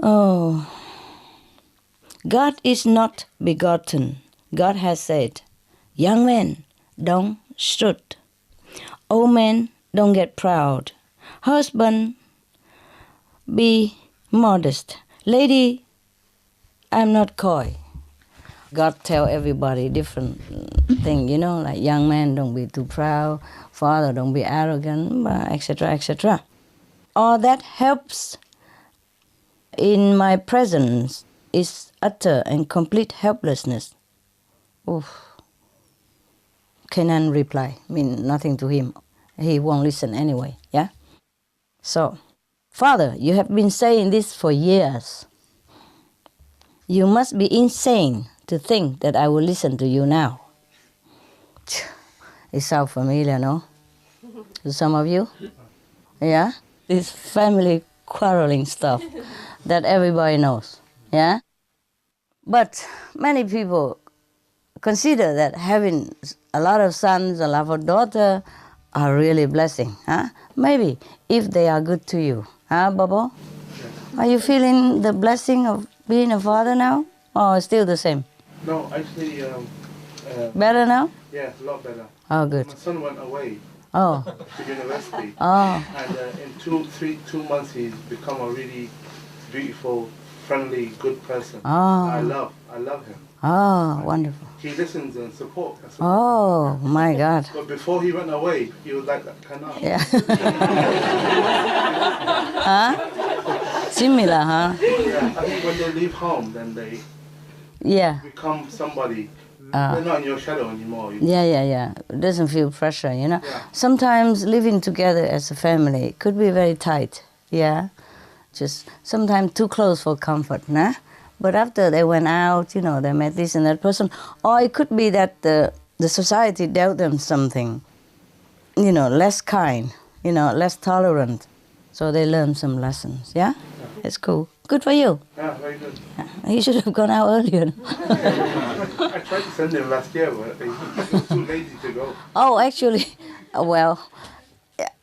C: Oh, God is not begotten. God has said, young men, don't should. Old men, don't get proud. Husband, be modest. Lady, I'm not coy. God tell everybody different thing, you know, like young man, don't be too proud. Father, don't be arrogant, etc., etc. All that helps in my presence is utter and complete helplessness. Oof. Kenan reply, mean nothing to him. He won't listen anyway, yeah? So, Father, you have been saying this for years. You must be insane to think that I will listen to you now. It sounds familiar, no? To some of you? Yeah? This family quarreling stuff that everybody knows, yeah? But many people consider that having a lot of sons, a lot of daughters are really a blessing, huh? Maybe, if they are good to you. Huh, Bobo? Are you feeling the blessing of being a father now? Or still the same?
E: No, actually...
C: better now?
E: Yeah, a lot better.
C: Oh, good.
E: My son went away
C: Oh.
E: to university.
C: Oh.
E: And in 2 months he's become a really beautiful, friendly, good person.
C: Oh.
E: I love him.
C: Oh, wonderful.
E: He listens and supports.
C: Oh, my God.
E: But before he went away, he was like that kind of.
C: Yeah. Huh? Similar, huh?
E: Yeah, I think when they leave home, then they become somebody. They're not in your shadow anymore.
C: Yeah. It doesn't feel pressure, you know.
E: Yeah.
C: Sometimes living together as a family could be very tight, yeah. Just sometimes too close for comfort, nah? But after they went out, you know, they met this and that person. Or it could be that the society dealt them something, you know, less kind, you know, less tolerant. So they learned some lessons, yeah? It's cool. Good for you.
E: Yeah, very good.
C: He should have gone out earlier.
E: I tried to send him last year, but he was too lazy to go.
C: Oh, actually, well,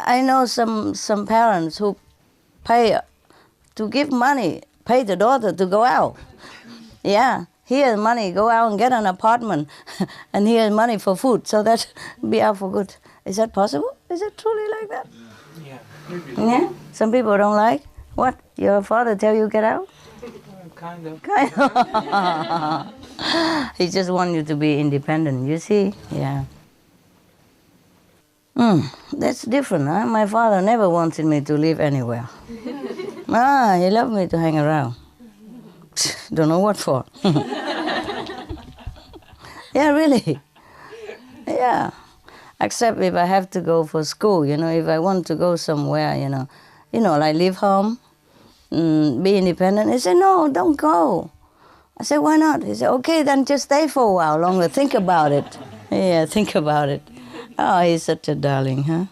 C: I know some parents who pay to give money, pay the daughter to go out. Yeah, here's money, go out and get an apartment, and here's money for food, so that be out for good. Is that possible? Is it truly like that?
F: Yeah.
E: Maybe.
C: Yeah? Some people don't like? What? Your father tell you get out?
F: Kind of.
C: Kind of. He just wants you to be independent, you see? Yeah. That's different, huh? My father never wanted me to live anywhere. He loved me to hang around. Don't know what for. Yeah, really. Yeah. Except if I have to go for school, you know, if I want to go somewhere, you know, like leave home, be independent. He said, no, don't go. I said, why not? He said, okay, then just stay for a while longer. Think about it. Yeah, think about it. Oh, he's such a darling, huh?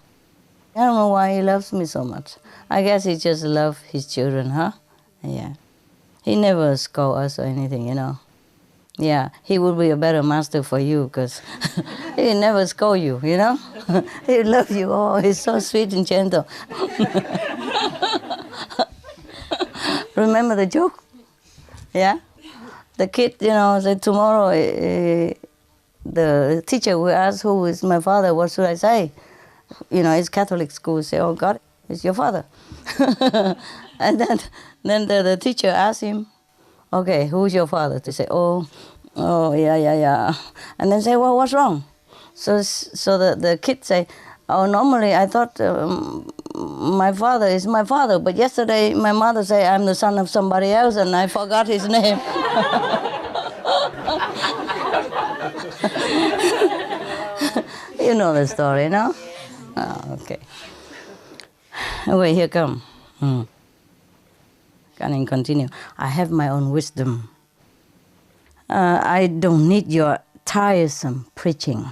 C: I don't know why he loves me so much. I guess he just loves his children, huh? Yeah. He never scold us or anything, you know. Yeah, he would be a better master for you because he never scold you, you know. He loves you. Oh, he's so sweet and gentle. Remember the joke? Yeah? The kid, you know, said tomorrow the teacher will ask who is my father, what should I say? You know, it's Catholic school, say, oh God, it's your father. And then the teacher asked him, okay, who's your father? To say, oh, yeah. And then say, well, what's wrong? So the kid say, oh, normally I thought my father is my father, but yesterday my mother said I'm the son of somebody else and I forgot his name. You know the story, no? Oh, okay. Wait, here come. Can continue. I have my own wisdom. I don't need your tiresome preaching.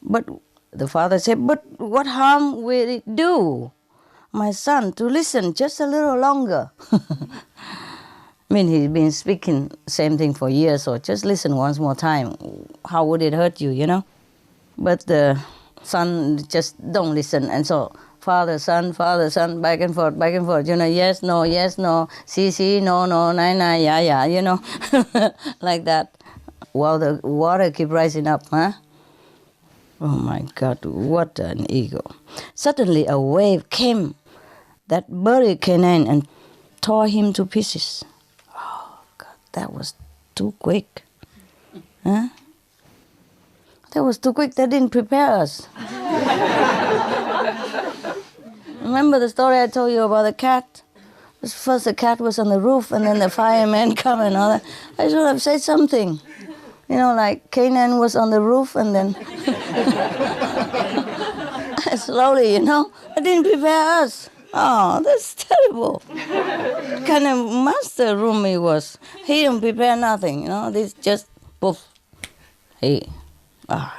C: But the father said, but what harm will it do, my son, to listen just a little longer? I mean, he's been speaking same thing for years, so just listen once more time. How would it hurt you, you know? But the son just don't listen, and so father, son, back and forth, you know, yes, no, see, no, nine, yeah, you know, like that. While the water keep rising up, huh? Oh my God, what an ego. Suddenly a wave came that buried Canaan and tore him to pieces. Oh God, that was too quick. Huh? That was too quick. They didn't prepare us. Remember the story I told you about the cat? First the cat was on the roof and then the fireman come and all that. I should have said something. You know, like Canaan was on the roof and then slowly, you know. They didn't prepare us. Oh, that's terrible. What kind of master Rumi was. He didn't prepare nothing, you know. This just poof. He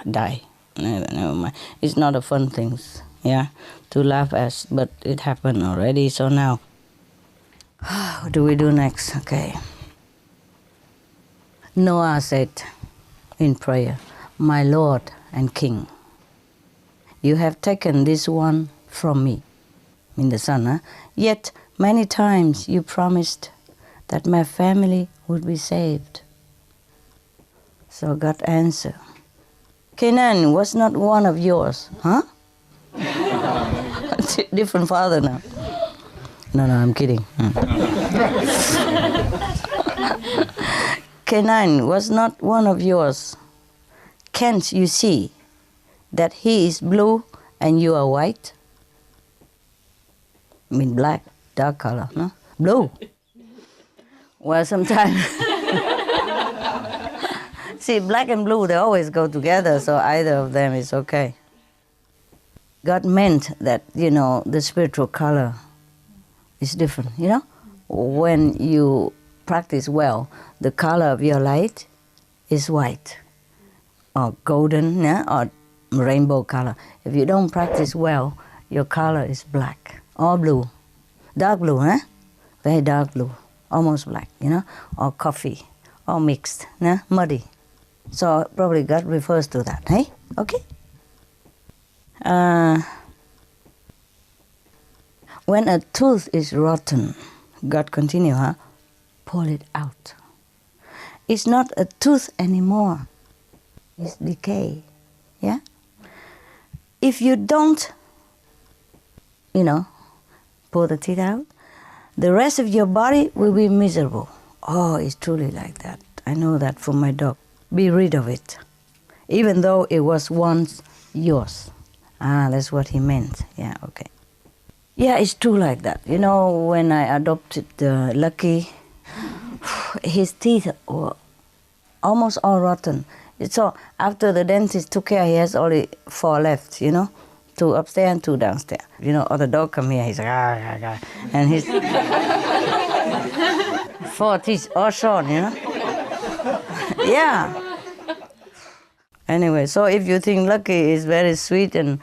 C: die. Never mind. It's not a fun thing, yeah, to laugh at, but it happened already. So now, what do we do next? Okay. Noah said in prayer, "My Lord and King, you have taken this one from me," in the son, huh? "Yet many times you promised that my family would be saved." So God answered, "Canaan was not one of yours," huh? Different father now. No, I'm kidding. Canaan was not one of yours. Can't you see that he is blue and you are white? I mean black, dark color, no? Blue. Well, sometimes... See, black and blue, they always go together, so either of them is okay. God meant that, you know, the spiritual color is different, you know? When you practice well, the color of your light is white or golden, yeah, or rainbow color. If you don't practice well, your color is black or blue. Dark blue, huh? Very dark blue, almost black, you know, or coffee, or mixed, yeah? Muddy. So probably God refers to that, hey? Okay? When a tooth is rotten, God continue, huh? Pull it out. It's not a tooth anymore. It's decay, yeah? If you don't, you know, pull the teeth out, the rest of your body will be miserable. Oh, it's truly like that. I know that from my dog. Be rid of it, even though it was once yours. That's what he meant. Yeah, okay. Yeah, it's true like that. You know, when I adopted Lucky, his teeth were almost all rotten. So after the dentist took care, he has only 4 left, you know, 2 upstairs and 2 downstairs. You know, or the dog come here, he's like, and his 4 teeth all short, you know. Yeah. Anyway, so if you think Lucky is very sweet, and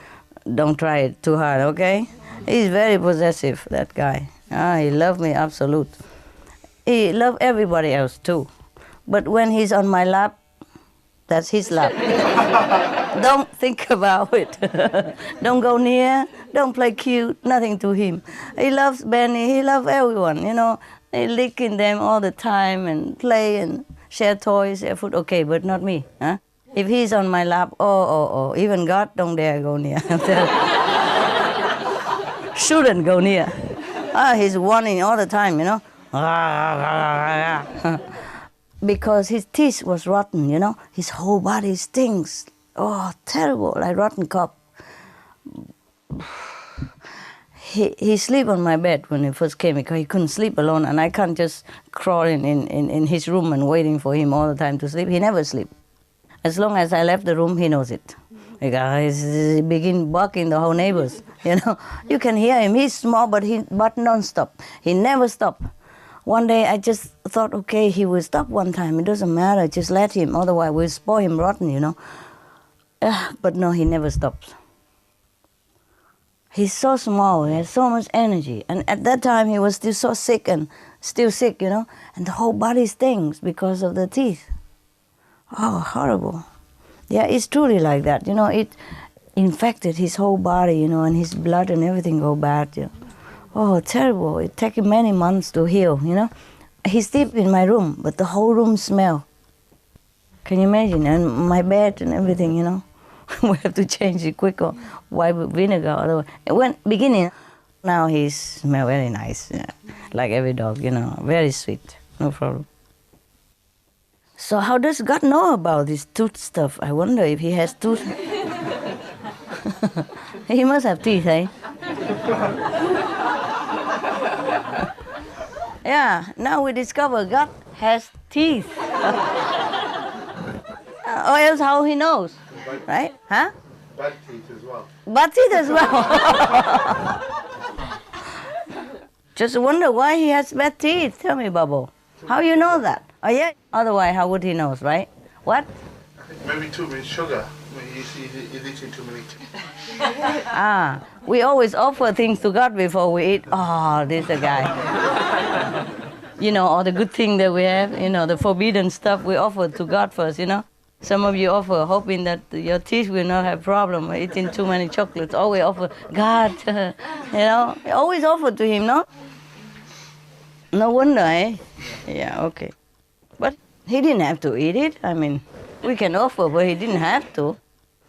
C: don't try it too hard, okay? He's very possessive, that guy. He loves me absolute. He loves everybody else too. But when he's on my lap, that's his lap. Don't think about it. Don't go near, don't play cute, nothing to him. He loves Benny, he loves everyone, you know. He licking them all the time and play and share toys, share food, okay, but not me, huh? If he's on my lap, oh, even God don't dare go near. Shouldn't go near. He's warning all the time, you know. Because his teeth was rotten, you know. His whole body stinks. Oh, terrible, like rotten cop. He sleep on my bed when he first came because he couldn't sleep alone, and I can't just crawl in his room and waiting for him all the time to sleep. He never sleep. As long as I left the room, he knows it. He begin barking the whole neighbors. You know, you can hear him. He's small, but non-stop. He never stop. One day I just thought, okay, he will stop one time. It doesn't matter. Just let him. Otherwise, we'll spoil him rotten. You know. But no, he never stops. He's so small. He has so much energy. And at that time, he was still so sick and still sick. You know, and the whole body stings because of the teeth. Oh, horrible. Yeah, it's truly like that. You know, it infected his whole body, you know, and his blood and everything go bad. You know. Oh, terrible. It took him many months to heal, you know. He sleep in my room, but the whole room smell. Can you imagine? And my bed and everything, you know. We have to change it quick or white with vinegar. Otherwise, when beginning, now he smells very nice, yeah. Like every dog, very sweet, no problem. So how does God know about this tooth stuff? I wonder if he has tooth. He must have teeth, eh? Yeah, now we discover God has teeth. Or else how he knows, right? Huh?
E: Bad teeth as well.
C: Bad teeth as well. Just wonder why he has bad teeth. Tell me, Bubble. How you know that? Oh yeah. Otherwise, how would he know, right? What?
E: Maybe too much sugar. He's eating too many teeth.
C: We always offer things to God before we eat. Oh, this is a guy. All the good things that we have, the forbidden stuff we offer to God first, Some of you offer hoping that your teeth will not have problem eating too many chocolates. Always offer, God, always offer to him, no? No wonder, eh? Yeah, okay. But he didn't have to eat it. I mean, we can offer, but he didn't have to.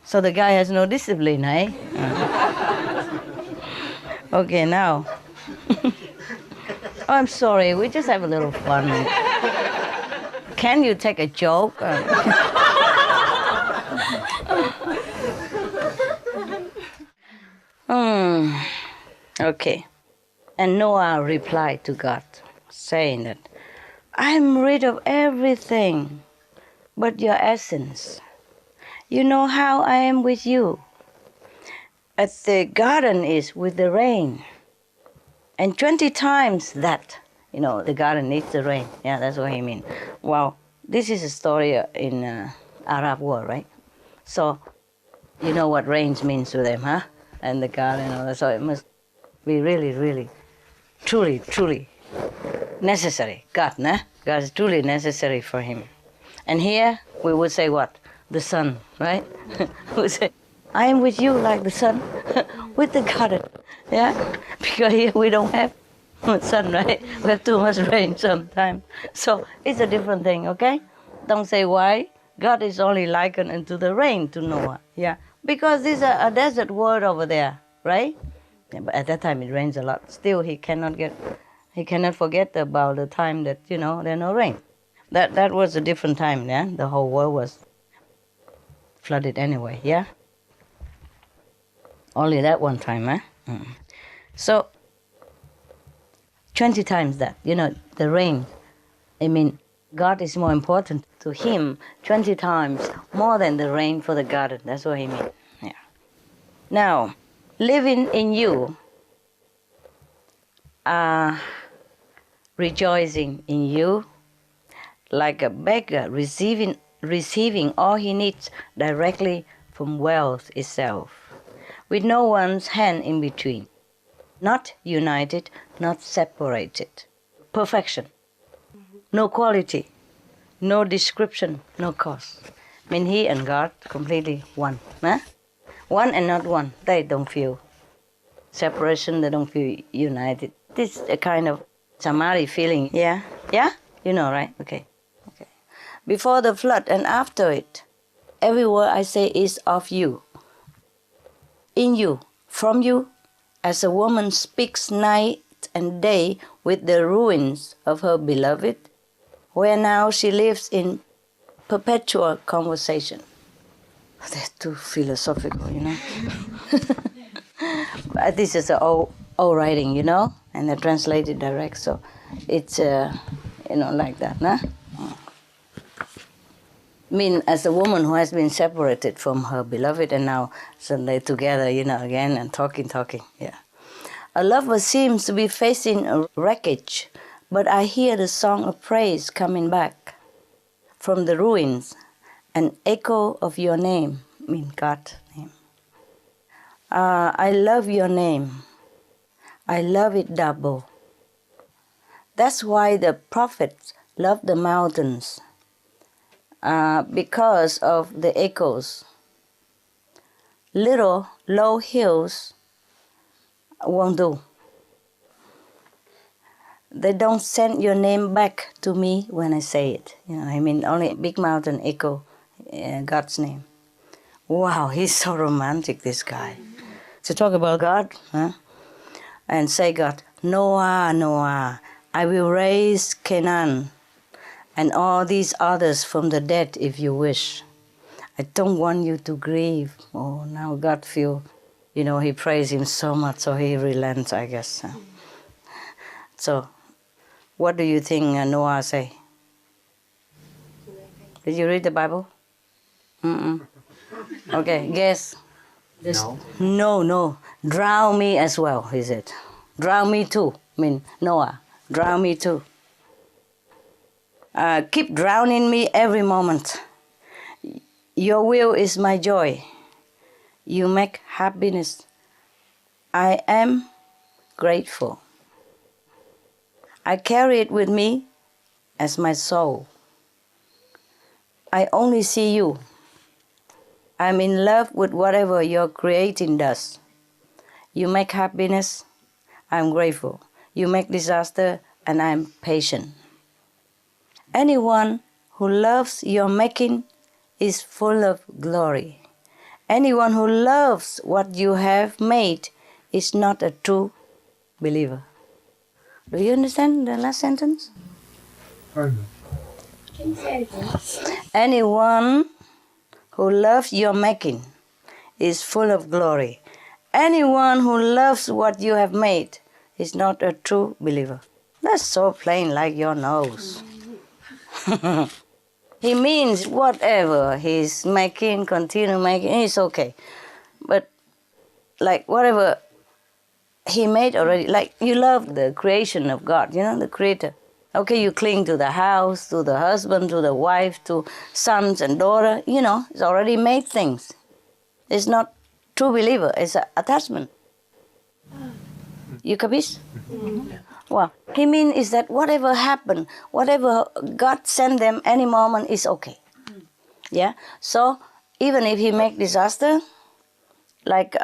C: So the guy has no discipline, eh? Okay, now. Oh, I'm sorry, we just have a little fun. Can you take a joke? Okay. And Noah replied to God, saying that, I'm rid of everything but your essence. You know how I am with you. As the garden is with the rain. And 20 times that, the garden needs the rain. Yeah, that's what he means. Wow, this is a story in Arab world, right? So, you know what rains means to them, huh? And the garden, all that. So it must be really, really, truly, truly necessary. God, nah? God is truly necessary for him. And here we would say what? The sun, right? We would say, I am with you like the sun, with the garden. Yeah, because here we don't have sun, right? We have too much rain sometimes. So it's a different thing, okay? Don't say why. God is only likened unto the rain to Noah. Yeah, because there's a desert world over there, right? Yeah, but at that time it rains a lot. Still, he cannot forget about the time that there's no rain. That was a different time. Yeah, the whole world was flooded anyway. Yeah. Only that one time, huh? So, 20 times that, the rain, God is more important to him 20 times more than the rain for the garden. That's what he means. Yeah. Now, living in you, rejoicing in you, like a beggar receiving all he needs directly from wealth itself, with no one's hand in between, not united, not separated. Perfection, no quality, no description, no cause. He and God completely one. Huh? One and not one. They don't feel separation, they don't feel united. This is a kind of samadhi feeling. Yeah? Yeah? Right? Okay. Before the flood and after it, every word I say is of you. In you, from you, as a woman speaks night and day with the ruins of her beloved, where now she lives in perpetual conversation. That's too philosophical, But this is an old writing, and I translated direct, so it's, like that, nah? As a woman who has been separated from her beloved and now suddenly together, again and talking, yeah. A lover seems to be facing a wreckage, but I hear the song of praise coming back from the ruins, an echo of your name, God's name. I love your name. I love it double. That's why the prophets love the mountains. Because of the echoes. Little low hills won't do. They don't send your name back to me when I say it. Only big mountain echo God's name. Wow, he's so romantic, this guy. To talk about God, huh? And say, God, Noah, Noah, I will raise Canaan and all these others from the dead if you wish. I don't want you to grieve. Oh, now God feel, he praised him so much, so he relents, I guess. So, what do you think Noah say? Did you read the Bible? Okay, guess. No. Drown me as well, he said. Drown me too. Noah, drown me too. Keep drowning me every moment. Your will is my joy. You make happiness. I am grateful. I carry it with me as my soul. I only see you. I'm in love with whatever your creating does. You make happiness, I'm grateful. You make disaster, and I'm patient. Anyone who loves your making is full of glory. Anyone who loves what you have made is not a true believer. Do you understand the last sentence?
E: Pardon.
G: Can you say it again?
C: Anyone who loves your making is full of glory. Anyone who loves what you have made is not a true believer. That's so plain like your nose. He means whatever he's making, continue making, it's okay. But like whatever he made already, like you love the creation of God, the creator. Okay, you cling to the house, to the husband, to the wife, to sons and daughter. It's already made things. It's not true believer. It's an attachment. You capish? Well, he means is that whatever happened, whatever God sent them any moment is okay. Yeah? So even if he make disaster, like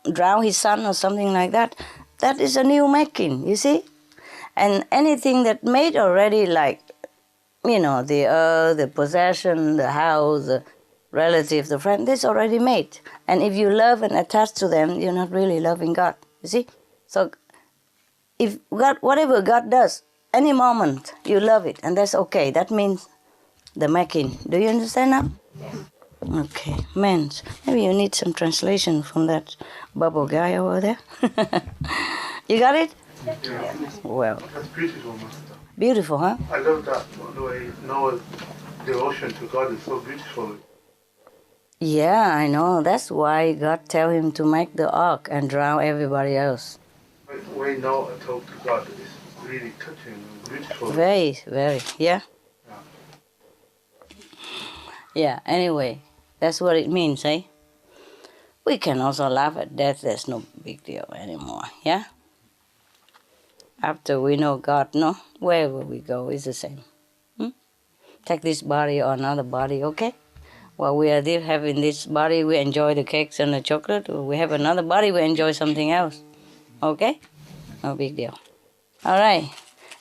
C: drown his son or something like that, that is a new making, you see? And anything that made already, like, the earth, the possession, the house, the relative, the friend, that's already made. And if you love and attach to them, you're not really loving God, you see? So if God, whatever God does, any moment, you love it, and that's okay. That means the making. Do you understand now? Yeah. Okay, man, maybe you need some translation from that bubble guy over there. You got it?
E: Yeah.
C: Well.
E: That's beautiful, Master.
C: Beautiful, huh?
E: I love that, the way Noah's devotion to God is so beautiful.
C: Yeah, I know. That's why God tell him to make the ark and drown everybody else.
E: The way Noah talked to God is really touching and beautiful.
C: Very, very, yeah? Yeah, anyway, that's what it means, eh? We can also laugh at death. There's no big deal anymore, yeah? After we know God, no? Wherever we go is the same. Take this body or another body, okay? While we are there having this body, we enjoy the cakes and the chocolate. Or we have another body, we enjoy something else. Okay? No big deal. All right.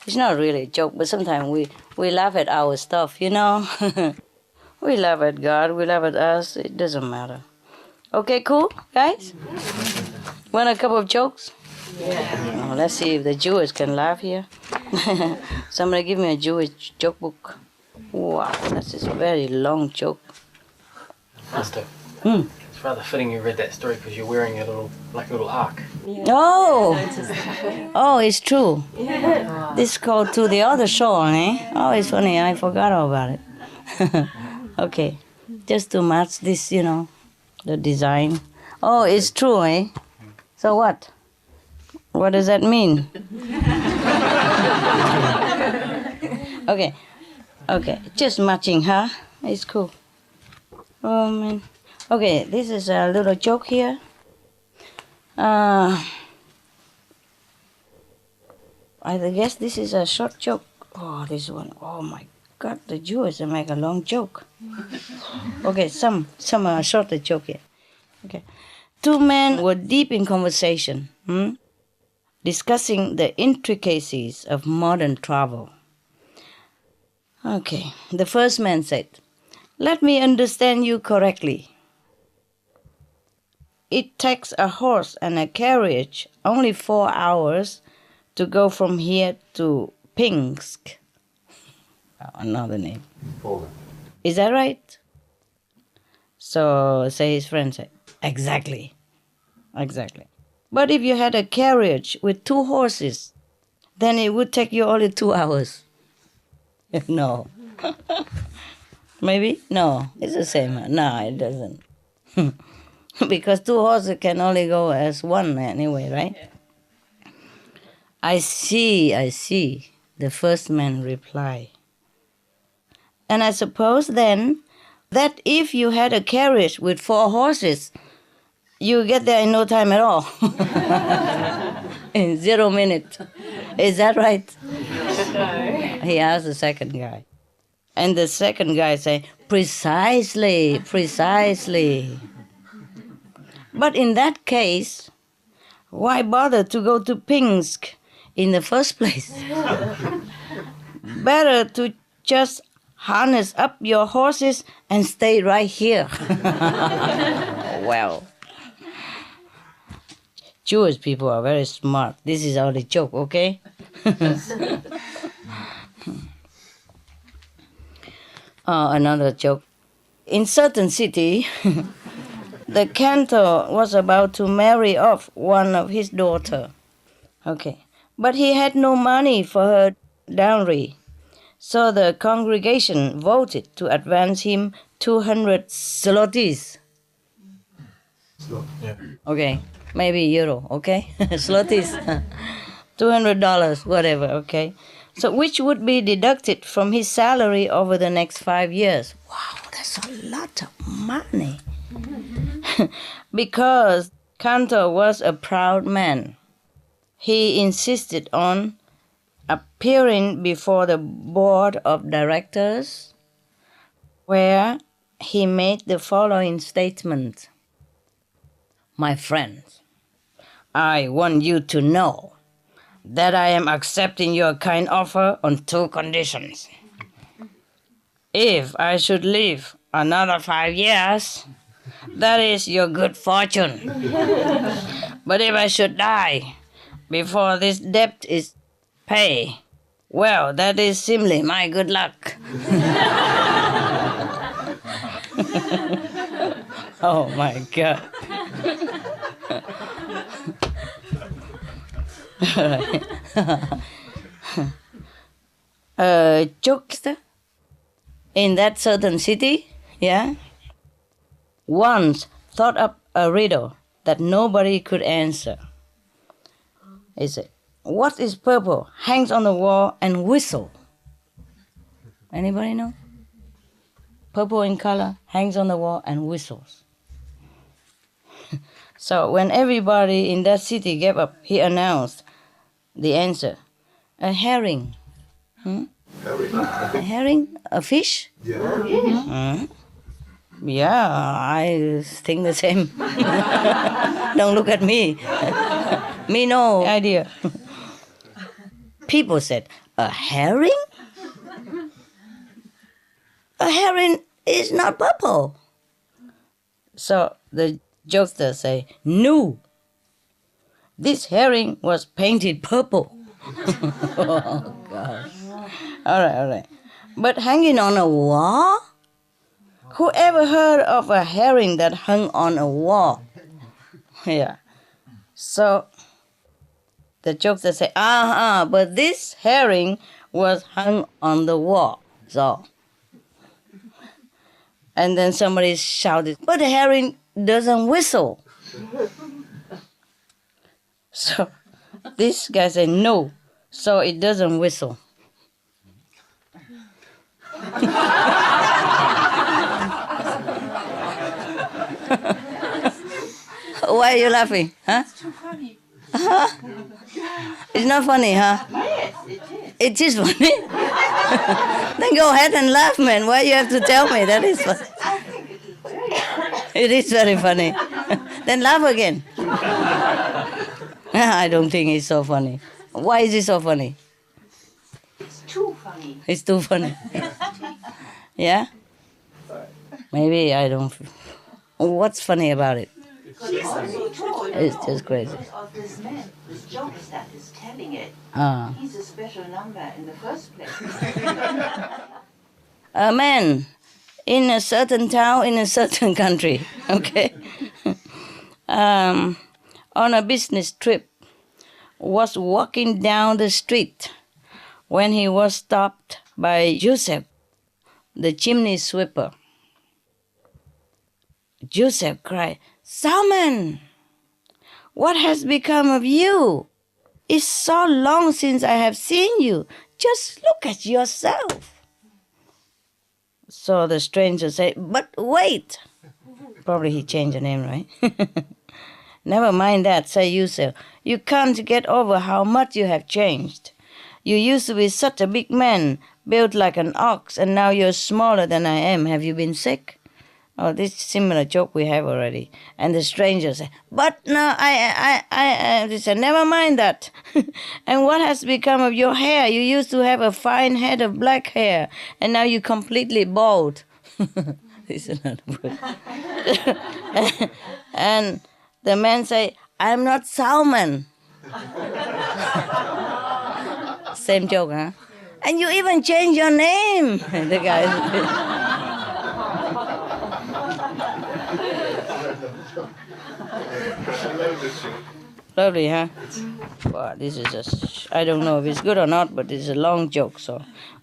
C: It's not really a joke, but sometimes we laugh at our stuff, We laugh at God, we laugh at us. It doesn't matter. Okay, cool, guys? Want a couple of jokes? Yeah. Oh, let's see if the Jewish can laugh here. Somebody give me a Jewish joke book. Wow, that's a very long joke.
H: Master, it's rather fitting you read that story because you're wearing a little ark.
C: Yeah. Oh, it's true. Yeah. This is called To the Other Shore, eh? Oh, it's funny, I forgot all about it. Okay, just to match this, the design. Oh, it's true, eh? So what? What does that mean? Okay, just matching, huh? It's cool. Oh, man. Okay, this is a little joke here. I guess this is a short joke. Oh, this one. Oh, my God, the Jews make a long joke. Okay, some shorter joke here. Okay. Two men were deep in conversation, discussing the intricacies of modern travel. Okay, the first man said, "Let me understand you correctly. it takes a horse and a carriage only 4 hours to go from here to Pinsk. Another name.
E: Poland.
C: Is that right? So, say his friend said, exactly. But if you had a carriage with 2 horses, then it would take you only 2 hours. No. Maybe? No, it's the same. No, it doesn't. Because 2 horses can only go as one anyway, right? I see, the first man replied. And I suppose then that if you had a carriage with 4 horses, you get there in no time at all. In 0 minutes. Is that right?
D: No.
C: He asked the second guy. And the second guy said, precisely. But in that case, why bother to go to Pinsk in the first place? Better to just harness up your horses and stay right here. Well, Jewish people are very smart. This is only joke, okay? Another joke. In certain city, the cantor was about to marry off one of his daughter. Okay. But he had no money for her dowry. So the congregation voted to advance him 200 zlotys.
H: Yeah.
C: Okay. Maybe euro, okay? Zlotys. $200, whatever, okay? So which would be deducted from his salary over the next 5 years. Wow, that's a lot of money. Because Cantor was a proud man, he insisted on appearing before the board of directors, where he made the following statement. My friends, I want you to know that I am accepting your kind offer on 2 conditions. If I should live another 5 years, that is your good fortune. But if I should die before this debt is paid, well, that is simply my good luck. Oh my God. Jokester in that certain city, once thought up a riddle that nobody could answer. He said, what is purple, hangs on the wall and whistle? Anybody know? Purple in color, hangs on the wall and whistles. So when everybody in that city gave up, he announced the answer. A herring.
E: Herring.
C: A herring? A fish?
E: Yeah.
C: Yeah, I think the same. Don't look at me. Me no idea. People said, a herring? A herring is not purple. So the jokester say, no, this herring was painted purple. Oh, gosh. All right. But hanging on a wall? Who ever heard of a herring that hung on a wall? Yeah. So the jokester say, but this herring was hung on the wall. So, and then somebody shouted, but the herring doesn't whistle. So this guy said, no, so it doesn't whistle. Why are you laughing? Huh?
D: It's too funny.
C: It's not funny, huh?
D: Yes, it is.
C: It is funny. Then go ahead and laugh, man. Why you have to tell me that is funny?
D: I think it is very funny.
C: It is very funny. Then laugh again. I don't think it's so funny. Why is it so funny?
D: It's too funny.
C: It's too funny. Yeah? Maybe I don't. What's funny about it?
D: Because also told
C: It's just crazy.
D: of this man, this jokes that is telling it.
C: Ah.
D: He's a special number in the first place.
C: A man in a certain town in a certain country, okay, on a business trip, was walking down the street when he was stopped by Joseph, the chimney sweeper. Joseph cried, "Salmon, what has become of you? It's so long since I have seen you. Just look at yourself." So the stranger said, "But wait." Probably he changed the name, right? "Never mind that," said Joseph. "You can't get over how much you have changed. You used to be such a big man, built like an ox, and now you're smaller than I am. Have you been sick?" Oh, this similar joke we have already. And the stranger said, "But no, they said, never mind that." "And what has become of your hair? You used to have a fine head of black hair, and now you're completely bald." This is another word. And the man said, "I'm not Salmon." Same joke, huh? "And you even changed your name." The guy. Lovely, huh? Wow, this is I don't know if it's good or not, but it's a long joke, so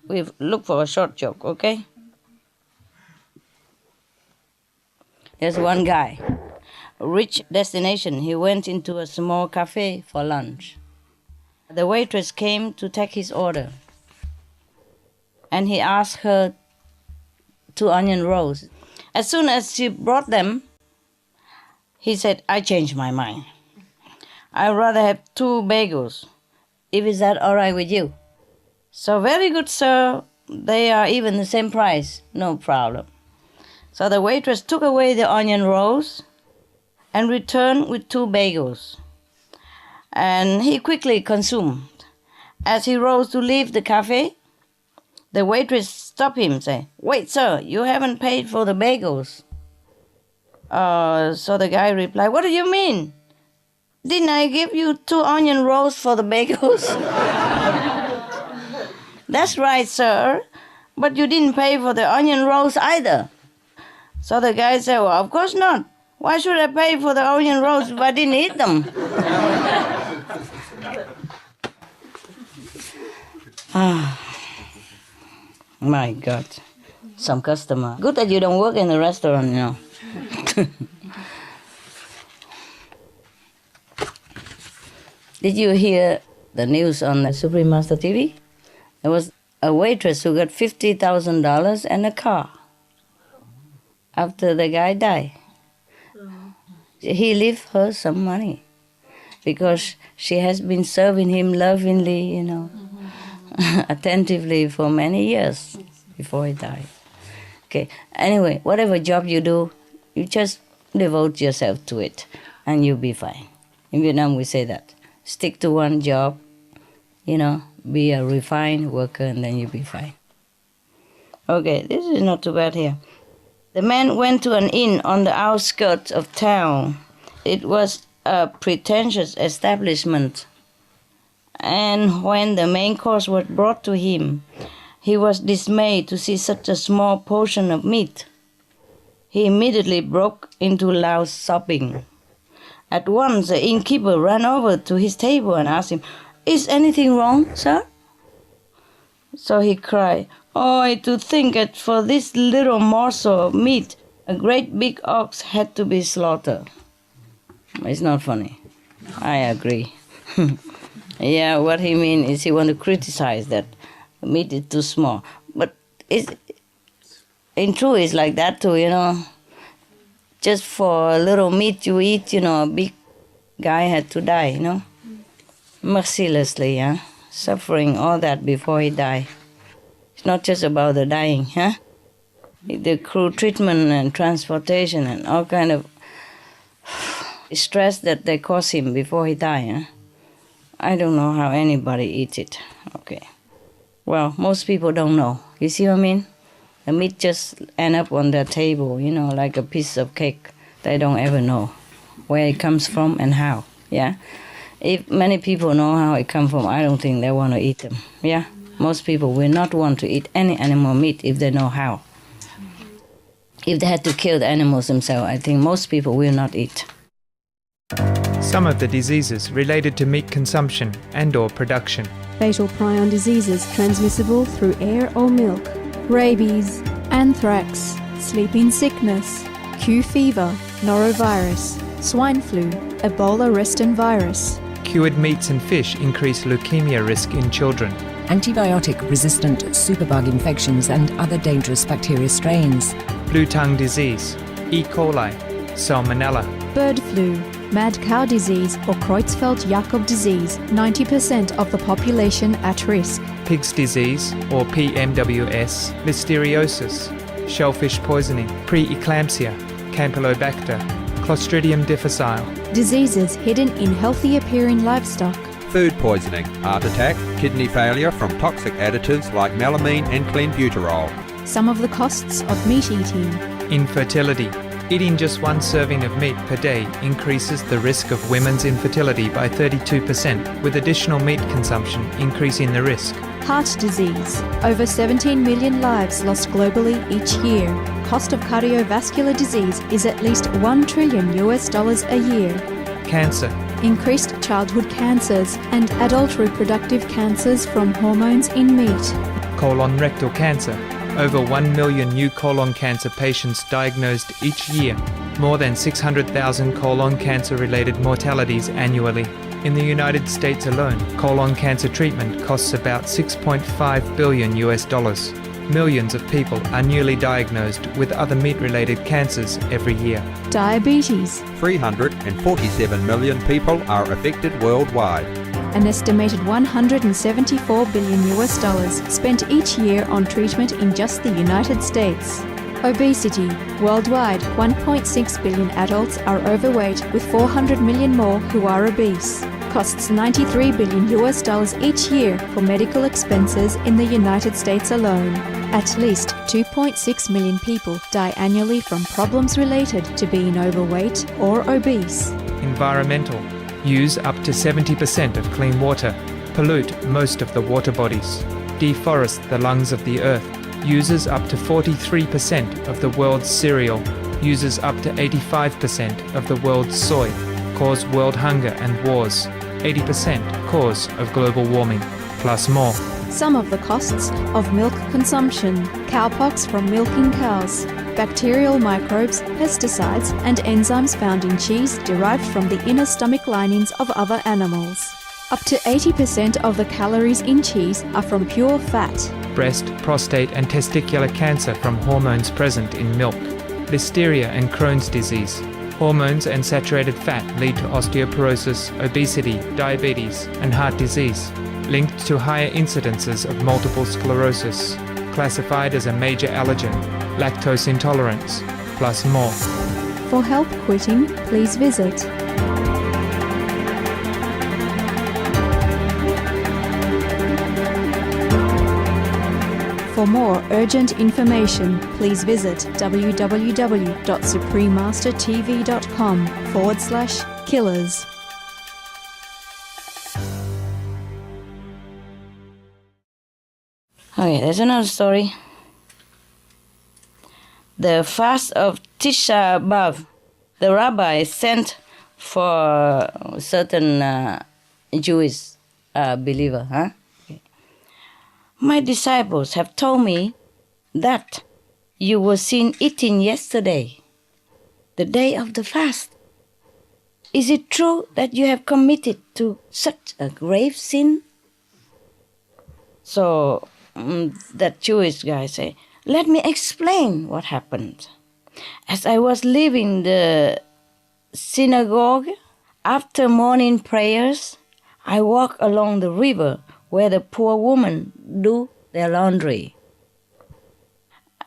C: we look for a short joke, okay? There's one guy, a rich destination. He went into a small cafe for lunch. The waitress came to take his order, and he asked her 2 onion rolls. As soon as she brought them, he said, "I changed my mind. I'd rather have 2 bagels. Is that all right with you?" "So very good, sir. They are even the same price. No problem." So the waitress took away the onion rolls and returned with 2 bagels. And he quickly consumed. As he rose to leave the cafe, the waitress stopped him, saying, "Wait, sir, you haven't paid for the bagels." So the guy replied, "What do you mean? Didn't I give you 2 onion rolls for the bagels?" "That's right, sir, but you didn't pay for the onion rolls either." So the guy said, "Well, of course not. Why should I pay for the onion rolls if I didn't eat them?" My God, some customer. Good that you don't work in a restaurant, you know. Did you hear the news on the Supreme Master TV? There was a waitress who got $50,000 and a car after the guy died. He left her some money because she has been serving him lovingly, you know, attentively for many years before he died. Okay, anyway, whatever job you do, you just devote yourself to it and you'll be fine. In Vietnam, we say that. Stick to one job, you know, be a refined worker and then you'll be fine. Okay, this is not too bad here. The man went to an inn on the outskirts of town. It was a pretentious establishment. And when the main course was brought to him, he was dismayed to see such a small portion of meat. He immediately broke into loud sobbing. At once, the innkeeper ran over to his table and asked him, "Is anything wrong, sir?" So he cried, "Oh, to think that for this little morsel of meat, a great big ox had to be slaughtered." It's not funny. I agree. Yeah, what he means is he want to criticize that the meat is too small. But in truth, it's like that too, you know. Just for a little meat you eat, you know, a big guy had to die, you know. Mercilessly, yeah. Suffering all that before he died. It's not just about the dying, huh? The cruel treatment and transportation and all kind of stress that they caused him before he died, huh? I don't know how anybody eats it. Okay. Well, most people don't know. You see what I mean? The meat just end up on their table, you know, like a piece of cake. They don't ever know where it comes from and how. Yeah, if many people know how it comes from, I don't think they want to eat them. Yeah, most people will not want to eat any animal meat if they know how. If they had to kill the animals themselves, I think most people will not eat.
I: Some of the diseases related to meat consumption and/or production.
J: Fatal prion diseases transmissible through air or milk. Rabies, anthrax, sleeping sickness, Q fever, norovirus, swine flu, Ebola reston virus.
I: Cured meats and fish increase leukemia risk in children.
K: Antibiotic-resistant superbug infections and other dangerous bacteria strains.
I: Blue tongue disease, E. coli, Salmonella.
J: Bird flu, mad cow disease or Creutzfeldt-Jakob disease, 90% of the population at risk.
I: Pig's disease, or PMWS, Listeriosis, shellfish poisoning, preeclampsia, Campylobacter, Clostridium difficile.
J: Diseases hidden in healthy appearing livestock.
L: Food poisoning, heart attack, kidney failure from toxic additives like melamine and clenbuterol.
J: Some of the costs of meat eating.
I: Infertility. Eating just one serving of meat per day increases the risk of women's infertility by 32%, with additional meat consumption increasing the risk.
J: Heart disease. Over 17 million lives lost globally each year. Cost of cardiovascular disease is at least $1 trillion a year.
I: Cancer.
J: Increased childhood cancers and adult reproductive cancers from hormones in meat.
I: Colon rectal cancer. Over 1 million new colon cancer patients diagnosed each year. More than 600,000 colon cancer-related mortalities annually. In the United States alone, colon cancer treatment costs about $6.5 billion. Millions of people are newly diagnosed with other meat-related cancers every year.
J: Diabetes.
L: 347 million people are affected worldwide.
J: An estimated $174 billion spent each year on treatment in just the United States. Obesity. Worldwide, 1.6 billion adults are overweight, with 400 million more who are obese. Costs $93 billion each year for medical expenses in the United States alone. At least 2.6 million people die annually from problems related to being overweight or obese.
I: Environmental. Use up to 70% of clean water. Pollute most of the water bodies. Deforest the lungs of the earth. Uses up to 43% of the world's cereal. Uses up to 85% of the world's soy. Cause world hunger and wars. 80% cause of global warming, plus more.
J: Some of the costs of milk consumption. Cowpox from milking cows. Bacterial microbes, pesticides, and enzymes found in cheese derived from the inner stomach linings of other animals. Up to 80% of the calories in cheese are from pure fat.
I: Breast, prostate, and testicular cancer from hormones present in milk. Listeria and Crohn's disease. Hormones and saturated fat lead to osteoporosis, obesity, diabetes, and heart disease, linked to higher incidences of multiple sclerosis, classified as a major allergen, lactose intolerance, plus more.
J: For help quitting, please visit For more urgent information, please visit www.suprememastertv.com/killers.
C: Okay, there's another story. The fast of Tisha B'Av, the rabbi sent for certain Jewish believer. Okay. My disciples have told me that you were seen eating yesterday, the day of the fast. Is it true that you have committed to such a grave sin? So that Jewish guy say, let me explain what happened. As I was leaving the synagogue, after morning prayers, I walked along the river where the poor women do their laundry.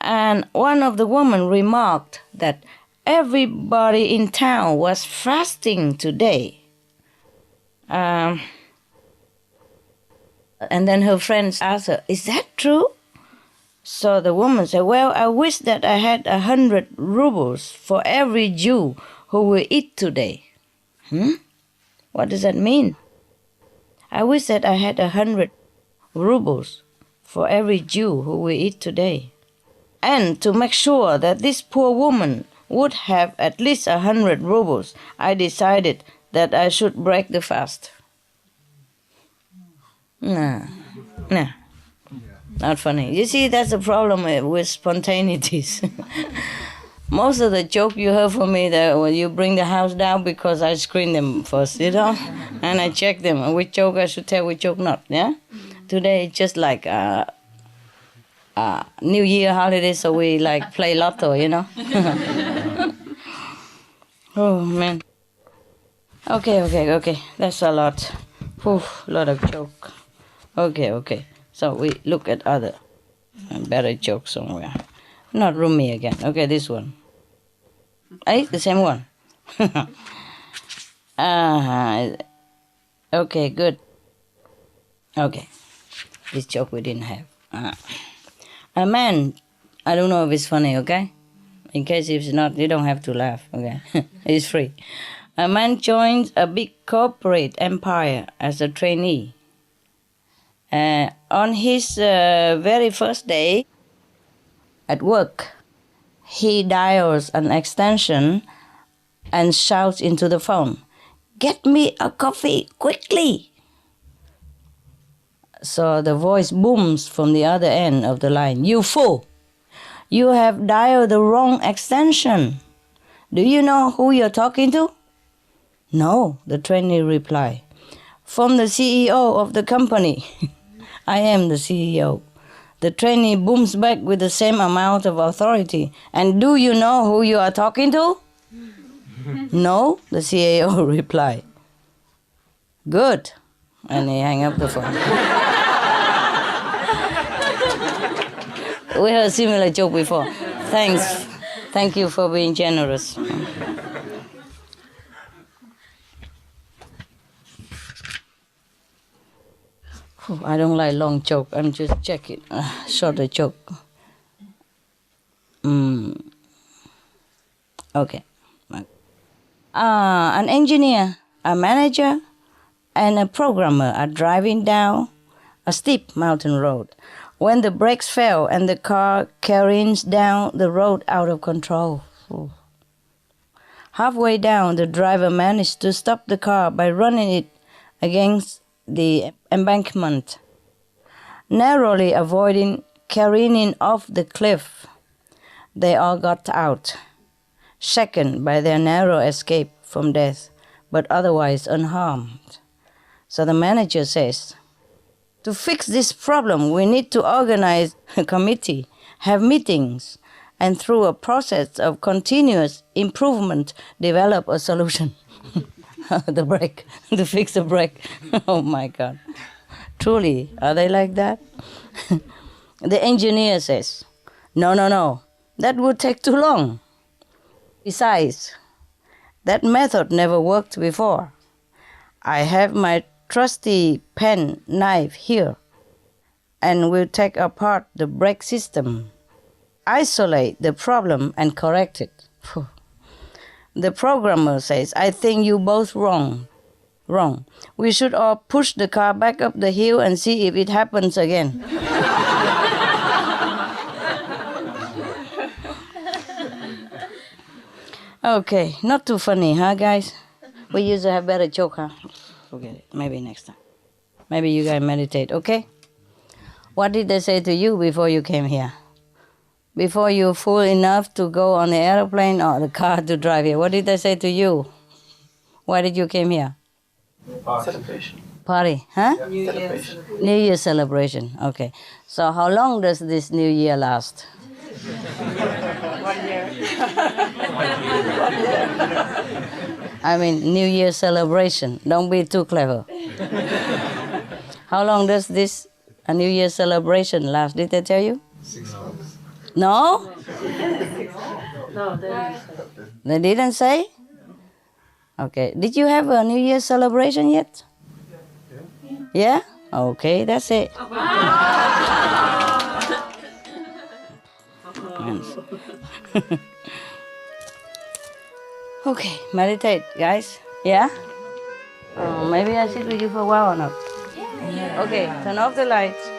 C: And one of the women remarked that everybody in town was fasting today. And then her friends asked her, is that true? So the woman said, well, I wish that I had 100 rubles for every Jew who who will eat today. What does that mean? I wish that I had 100 rubles for every Jew who will eat today. And to make sure that this poor woman would have at least 100 rubles, I decided that I should break the fast. Nah, not funny. You see, that's the problem with spontaneities. Most of the joke you heard from me that when you bring the house down because I screen them first, you know, and I check them which joke I should tell, which joke not. Yeah, today it's just like New Year holiday, so we like play lotto, you know. Oh man. Okay. That's a lot. Lot of joke. Okay. So we look at other better joke somewhere. Not Rumi again. Okay, this one. The same one. Okay, good. Okay. This joke we didn't have. A man, I don't know if it's funny, okay? In case if it's not, you don't have to laugh, okay? It's free. A man joins a big corporate empire as a trainee. On his very first day at work, he dials an extension and shouts into the phone, "Get me a coffee, quickly!" So the voice booms from the other end of the line, "You fool! You have dialed the wrong extension. Do you know who you're talking to?" "No," the trainee replied. "From the CEO of the company." "I am the CEO." The trainee booms back with the same amount of authority. "And do you know who you are talking to?" "No," the CEO replied. "Good." And he hung up the phone. We heard a similar joke before. Thanks. Thank you for being generous. I don't like long joke. I'm just checking. Shorter joke. Okay. An engineer, a manager, and a programmer are driving down a steep mountain road when the brakes fail and the car careens down the road out of control. Halfway down, the driver managed to stop the car by running it against the embankment, narrowly avoiding careening off the cliff. They all got out, shaken by their narrow escape from death, but otherwise unharmed. So the manager says, "To fix this problem, we need to organize a committee, have meetings, and through a process of continuous improvement, develop a solution." The brake, to fix the brake. Oh my God. Truly, are they like that? The engineer says, No, that would take too long. Besides, that method never worked before. I have my trusty pen knife here, and we'll take apart the brake system, isolate the problem, and correct it. The programmer says, "I think you both wrong. We should all push the car back up the hill and see if it happens again." Okay, not too funny, huh, guys? We used to have better joke, huh? Forget it. Maybe next time. Maybe you guys meditate, okay? What did they say to you before you came here? Before you fool enough to go on the airplane or the car to drive here, what did they say to you? Why did you came here?
H: Celebration.
C: Party, huh?
H: Celebration.
C: New Year celebration, okay. So how long does this New Year last?
D: 1 year.
C: I mean, New Year celebration. Don't be too clever. How long does this New Year celebration last? Did they tell you?
F: 6 months.
C: No?
D: No,
C: They didn't say? Okay. Did you have a New Year celebration yet? Yeah? Okay, that's it. Okay, meditate, guys. Yeah? Maybe I sit with you for a while or not? Okay, turn off the lights.